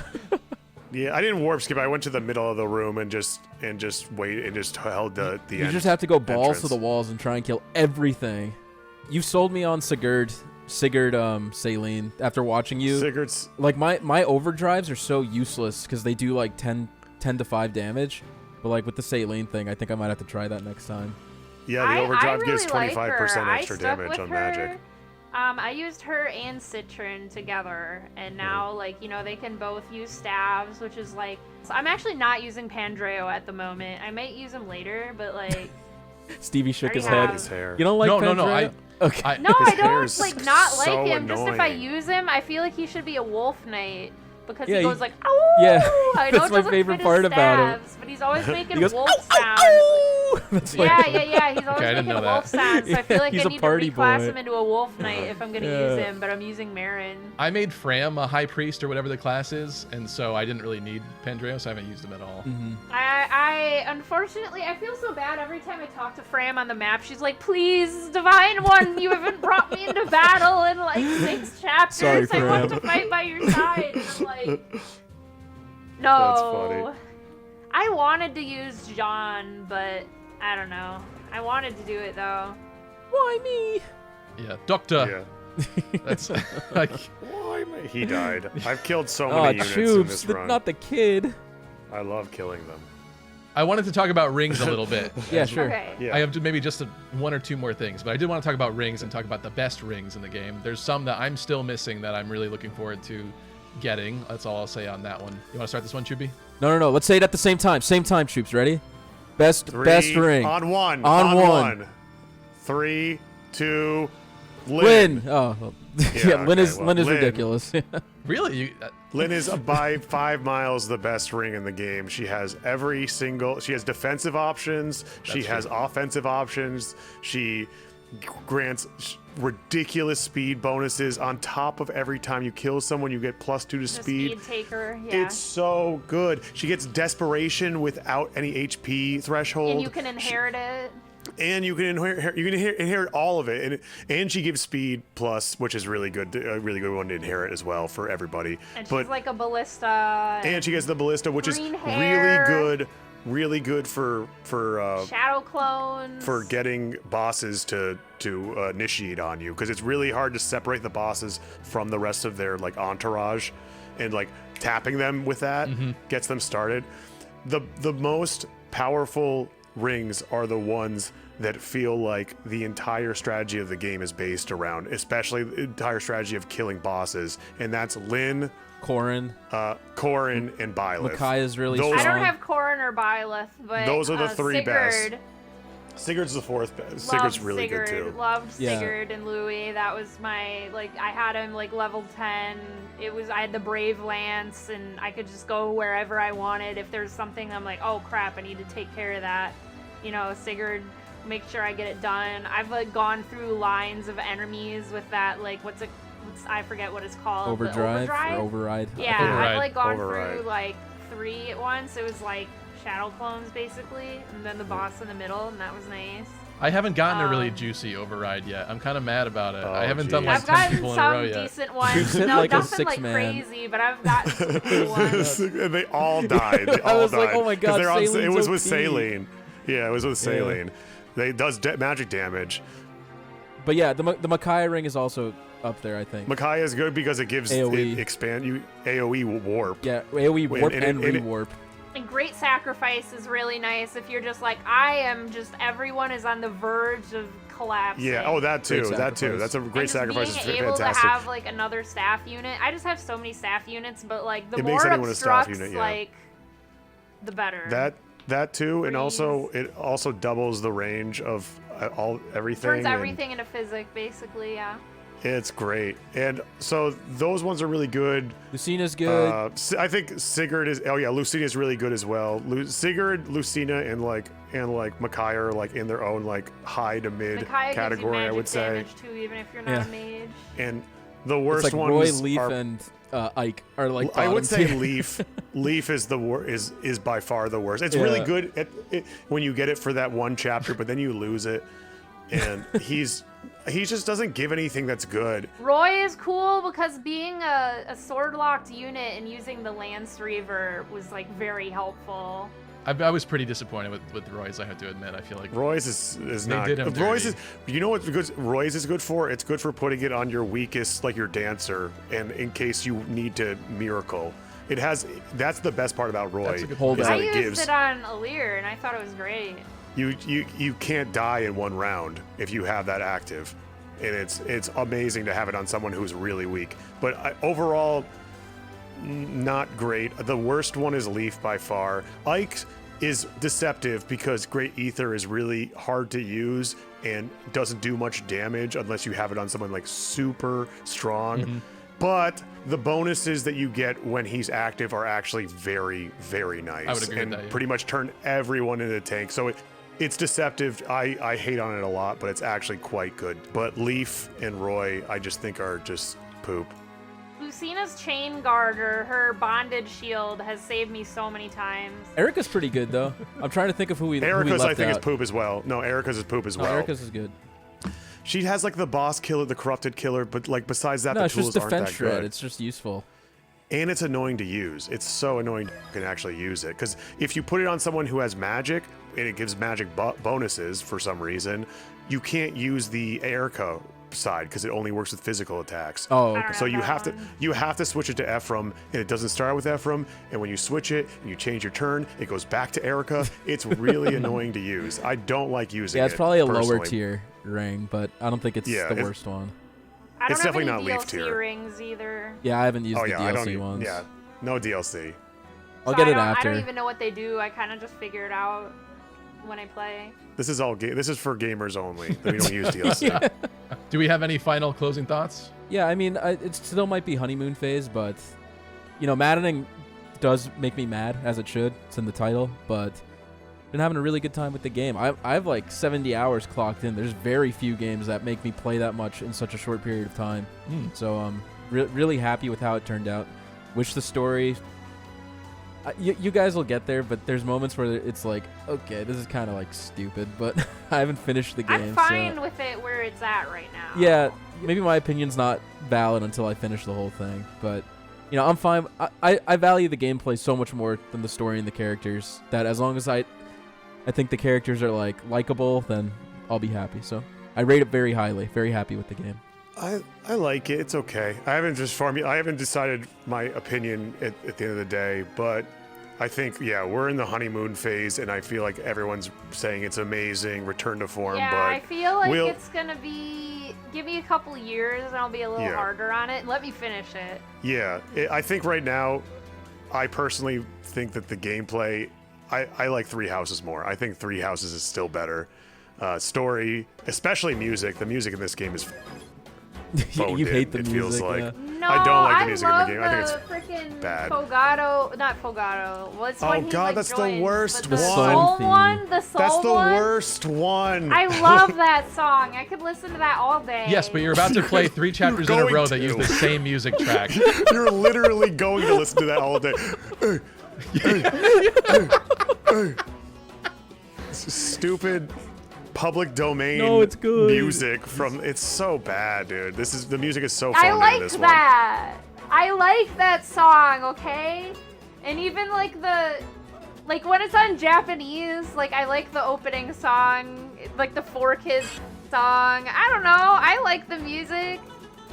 Yeah, I didn't warp skip. I went to the middle of the room and just wait and just held the You end just have to go balls entrance. to the walls and try and kill everything. You sold me on Sigurd Saline after watching you. Sigurd's... Like my overdrives are so useless because they do like 10 to 5 damage. But like with the Saline thing, I think I might have to try that next time. Yeah, the overdrive gives really 25% like extra I stuck damage with on her. magic. I used her and Citron together, and now, like, you know, they can both use staves, which is like... So I'm actually not using Pandreo at the moment. I might use him later, but, like... Stevie shook his already head. have- His hair. You don't like No, Pandreo? Okay. No, His I don't, hair's like, not like so him. Just if I annoying. use him, I feel like he should be a wolf knight. Because Yeah, he he- goes like, oh, Yeah, I know that's it my doesn't favorite fit his part about him. stabs, but he's always making He goes, wolf "Ow, sounds. ow, ow!" That's Yeah, like, yeah. He's always I didn't making know wolf that. sounds, so I feel like He's I a need to party reclass boy. him into a wolf knight if I'm gonna use Yeah. him, but I'm using Marin. I made Framme a high priest or whatever the class is, and so I didn't really need Pandreo, so I haven't used him at all. I unfortunately, I feel so bad every time I talk to Framme on the map. She's like, please, Divine One, you haven't brought me into battle in like 6 chapters. Sorry, I want Framme. to fight by your side. And I'm like, no. That's funny. I wanted to use John, but I don't know. I wanted to do it though. why me? Yeah, Doctor. Yeah. That's like, Why me? He died. I've killed so Oh, many units in Choobs, this run. not the kid. I love killing them. I wanted to talk about rings a little bit. Yeah, sure. Okay. Yeah. I have maybe just one or two more things, but I did want to talk about rings and talk about the best rings in the game. There's some that I'm still missing that I'm really looking forward to getting. That's all I'll say on that one. You want to start this one, Choopi? No. Let's say it at the same time. Same time, troops. Ready? Best ring. On one. On one. 3, 2, Lin. Oh, well, yeah. Lin okay, is well, Lin is Lin. ridiculous. Really? Lin is by 5 miles the best ring in the game. She has she has defensive options. She has offensive options. She grants ridiculous speed bonuses on top of every time you kill someone. You get +2 to The speed. speed taker, yeah. It's so good. She gets desperation without any HP threshold. And you can inherit it. And you can inherit all of it, and she gives speed plus, which is really good, a really good one to inherit as well for everybody. And she's like a ballista. And she gets the ballista, which is green hair. really good for Shadow clones. for getting bosses to initiate on you, because it's really hard to separate the bosses from the rest of their like entourage, and like tapping them with that gets them started. The most powerful rings are the ones that feel like the entire strategy of the game is based around, especially the entire strategy of killing bosses, and that's Lin, Corrin. Corrin, and Byleth. Makai is really Those- I strong. don't have Corrin or Byleth, but Those are the 3 best. Sigurd. Sigurd's the 4th best. Loved Sigurd's really Sigurd. good too. Loved Yeah. Sigurd and Louis. That was my, like, I had him like level 10. I had the Brave Lance, and I could just go wherever I wanted. If there's something I'm like, oh crap, I need to take care of that. You know, Sigurd, make sure I get it done. I've like gone through lines of enemies with that, like, I forget what it's called. the Overdrive or override. Yeah, Override. I've like gone Override. through like 3 at once. It was like shadow clones basically, and then the boss in the middle, and that was nice. I haven't gotten a really juicy override yet. I'm kind of mad about it. I haven't done geez. like I've 10 gotten people in a row some yet. decent ones. hit No, like a nothing like 6-man. crazy, but I've gotten some cool ones. And they all died. They I all was died. like, oh my 'Cause God, they're it Saline was with OP. saline. Yeah, it was with saline. They does magic damage. But yeah, the Makai ring is also up there, I think. Makai is good because it gives AoE. it expand you AoE warp. Yeah, AoE warp and and, it- and it- rewarp. And Great Sacrifice is really nice if you're just like, everyone is on the verge of collapsing. Yeah. Oh, that too. Great That too. sacrifice. That's a And great just sacrifice. Is being able fantastic. to have like another staff unit. I just have so many staff units, but like the It more makes anyone a staff obstructs, unit, yeah. like the better. That too, and also Freeze. it also doubles the range of everything. turns and everything into physic, basically. Yeah. It's great, and so those ones are really good. Lucina's good. I think Sigurd is. Oh yeah, Lucina is really good as well. Sigurd, Lucina, and Makai are like in their own like high to mid Micaiah category, I gives you would say. magic damage too, even if you're not Yeah. a mage. And the It's worst like ones Roy, Leaf, are. and Ike are like I would bottom say tier. Leaf. Leaf is is by far the worst. It's really Yeah. good at it when you get it for that one chapter, but then you lose it, and he just doesn't give anything that's good. Roy is cool because being a sword locked unit and using the Lance Reaver was like very helpful. I was pretty disappointed with Roy's, I have to admit. I feel like Roy's is They not. did him Roy's dirty. is. You know what good Roy's is good for? It's good for putting it on your weakest, like your dancer, and in case you need to miracle. That's the best part about Roy. That's a good is point. that I it used gives. it on Alear and I thought it was great. you can't die in one round if you have that active, and it's amazing to have it on someone who's really weak. But overall, not great. The worst one is Leaf by far. Ike is deceptive because Great Ether is really hard to use and doesn't do much damage unless you have it on someone like super strong. But the bonuses that you get when he's active are actually very, very nice. I would agree and with that, yeah. pretty much turn everyone into a tank. So it's deceptive. I hate on it a lot, but it's actually quite good. But Leaf and Roy, I just think are just poop. Lucina's chain guard or her bondage shield has saved me so many times. Erica's pretty good though. I'm trying to think of who we Erica's left I think out. is poop as well. No, Erica's is poop as well. Erica's is good. She has like the boss killer, the corrupted killer, but like besides that, No, the it's just tools aren't defense that shred. good. It's just useful. And it's annoying to use. It's so annoying you can actually use it. Because if you put it on someone who has magic, and it gives magic bonuses for some reason, you can't use the Erica side because it only works with physical attacks. Oh, I okay. don't So know you that have to one. you have to switch it to Ephraim, and it doesn't start with Ephraim. And when you switch it and you change your turn, it goes back to Erica. It's really annoying to use. I don't like using it. Yeah, it's probably a lower personally. tier ring, but I don't think it's Yeah, the it's- worst one. I don't It's have definitely any not Leaf DLC tier. rings either. Yeah, I haven't used Oh the yeah, I don't DLC even. ones. Yeah, no DLC. I'll So get I it don't- after. I don't even know what they do. I kind of just figure it out when I play. This is all. This is for gamers only. We don't use DLC. Do we have any final closing thoughts? Yeah, I mean, it still might be honeymoon phase, but you know, maddening does make me mad as it should. It's in the title, but been having a really good time with the game. I have like 70 hours clocked in. There's very few games that make me play that much in such a short period of time. So really happy with how it turned out. Wish the story. You guys will get there, but there's moments where it's like, okay, this is kind of like stupid, but I haven't finished the game. I'm fine with it where it's at right now. Yeah, maybe my opinion's not valid until I finish the whole thing, but you know, I'm fine. I value the gameplay so much more than the story and the characters, that as long as I think the characters are like likable, then I'll be happy. So I rate it very highly. Very happy with the game. I like it. It's okay. I haven't decided my opinion at the end of the day, but I think we're in the honeymoon phase, and I feel like everyone's saying it's amazing, return to form. Yeah, but I feel like we'll- it's gonna be. Give me a couple years, and I'll be a little Yeah. harder on it. And let me finish it. Yeah, I think right now, I personally think that the gameplay, I like Three Houses more. I think Three Houses is still better. Story, especially music. The music in this game is phoned You in, hate the it music. feels like. yeah. No, I don't like the music in the love game. I think it's freaking bad. Fogato, not Fogato. What's Oh, when he, God, like, that's the joins, worst but the one. Soul Theme. one, the soul That's the one. worst one. I love that song. I could listen to that all day. Yes, but you're about to play 3 chapters in a going row that to. use the same music track. You're literally going to listen to that all day. Stupid public domain No, it's good. music from it's so bad, dude. The music is so I phoned in like this that. I like that song, okay? And even like when it's on Japanese, like I like the opening song, like the 4Kids song. I don't know. I like the music.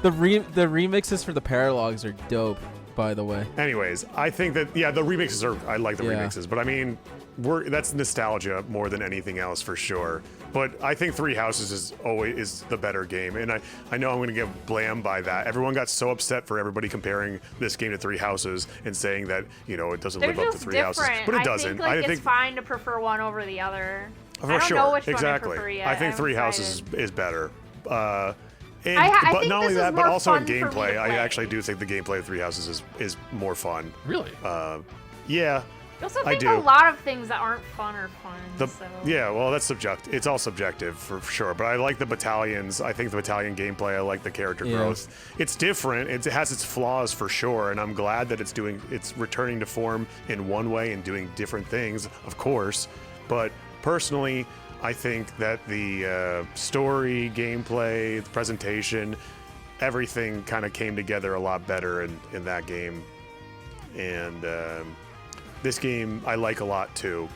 The remixes for the paralogs are dope, by the way. one. Anyways, I think that the remixes are I like the Yeah. remixes, but I mean that's nostalgia more than anything else for sure. But I think Three Houses is the better game, and I know I'm going to get blamed by that. Everyone got so upset for everybody comparing this game to Three Houses and saying that it doesn't They're live up to just Three Houses, different. but it I doesn't. think like it's fine to prefer one over the other. For I don't sure, know which exactly. one I prefer yet. I think I'm Three Houses excited. is better. And, I but think not this only is that, but more also in fun for me to gameplay, I play. actually do think the gameplay of Three Houses is more fun. Really? Yeah. I also I think do. a lot of things that aren't fun are fun. So. Yeah, well, that's subjective. It's all subjective for sure. But I like the battalions. I think the battalion gameplay. I like the character Yeah. growth. It's different. It has its flaws for sure, and I'm glad that it's returning to form in one way and doing different things, of course. But personally, I think that the story, gameplay, the presentation, everything kind of came together a lot better in that game, and. This game I like a lot too,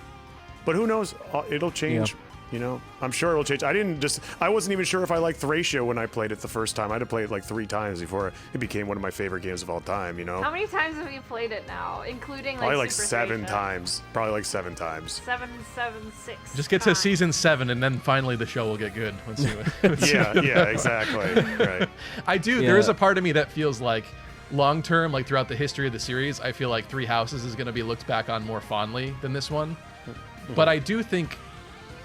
but who knows? It'll change. You know, I'm sure it'll change. I wasn't even sure if I liked Thracia when I played it the first time. I had to play it like 3 times before it became one of my favorite games of all time, you know? How many times have you played it now, including Probably like Super 7 Thracia? times. Probably like 7 times. 776. Just get to times. season 7, and then finally the show will get good. Once you, Yeah, exactly. Right. I do. Yeah. There is a part of me that feels like long term, like throughout the history of the series, I feel like Three Houses is going to be looked back on more fondly than this one. But I do think,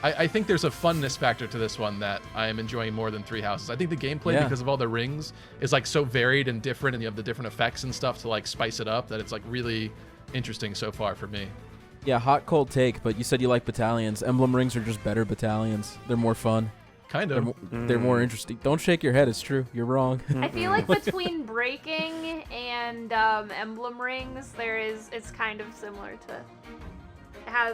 I think there's a funness factor to this one that I am enjoying more than Three Houses. I think the gameplay, because of all the rings, is like so varied and different, and you have the different effects and stuff to like spice it up, that it's like really interesting so far for me. Yeah, hot cold take, but you said you like battalions. Emblem rings are just better battalions. They're more fun. Kind They're, of. they're more interesting. Don't shake your head. It's true. You're wrong. I feel like between breaking and emblem rings, it's kind of similar to.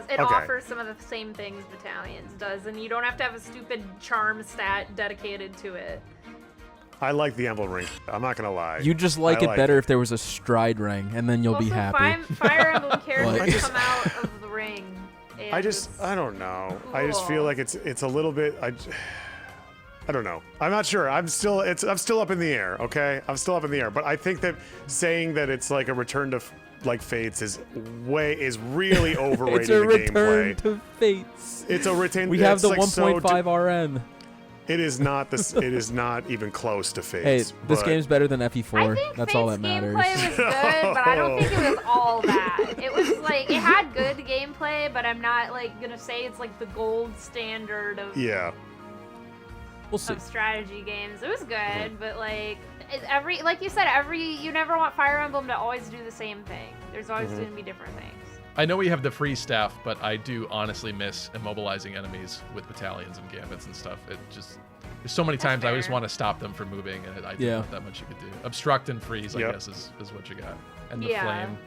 It Okay. offers some of the same things battalions does, and you don't have to have a stupid charm stat dedicated to it. I like the Emblem ring. I'm not going to lie. You just like I it better if there was a stride ring, and then you'll be Also, happy. Fire Emblem characters Like- come out of the ring. and I it's don't know. I just feel cool. like it's a little bit. I don't know. I'm not sure. I'm still up in the air. Okay, I'm still up in the air. But I think that saying that it's like a return to like Fates is really overrating It's a the return gameplay. to Fates. It's a return. We have the like 1.5 RN. It is not this. It is not even close to Fates. Hey, this but- game's better than I FE4. think That's Fate's all that matters. gameplay was good, but I don't think it was all that. It was like it had good gameplay, but I'm not like gonna say it's like the gold standard of Yeah. We'll see. of strategy games. It was good, but like like you said, you never want Fire Emblem to always do the same thing. There's always going to be different things. I know we have the free staff, but I do honestly miss immobilizing enemies with battalions and gambits and stuff. It just there's so many times I just fair. want to stop them from moving, and I Yeah. not that much you could do. Obstruct and freeze, I Yep. guess, is what you got. And the Yeah. flame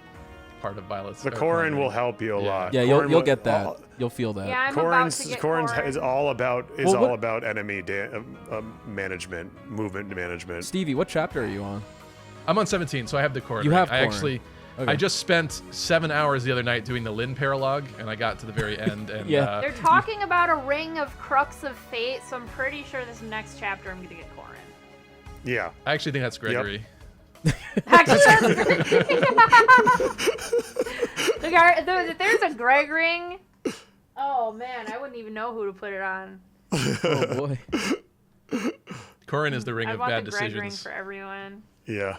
part of Violet's. The Corrin will help you a lot. Yeah, Corrin you'll will- get that. You'll feel that. Yeah, I'm about to get Corrin's Corrin. is all about Well, what- enemy management, movement management. Stevie, what chapter are you on? I'm on 17, so I have the Corrin. You ring. have I Corrin. actually. Okay. I just spent 7 hours the other night doing the Lynn paralogue, and I got to the very end. And Yeah. They're talking about a ring of Crux of Fate, so I'm pretty sure this next chapter I'm going to get Corrin. Yeah. I actually think that's Gregory. Actually, if there's a Greg ring, oh man, I wouldn't even know who to put it on. Oh boy. Corrin is the ring I of want bad the Greg ring decisions. for everyone. Yeah.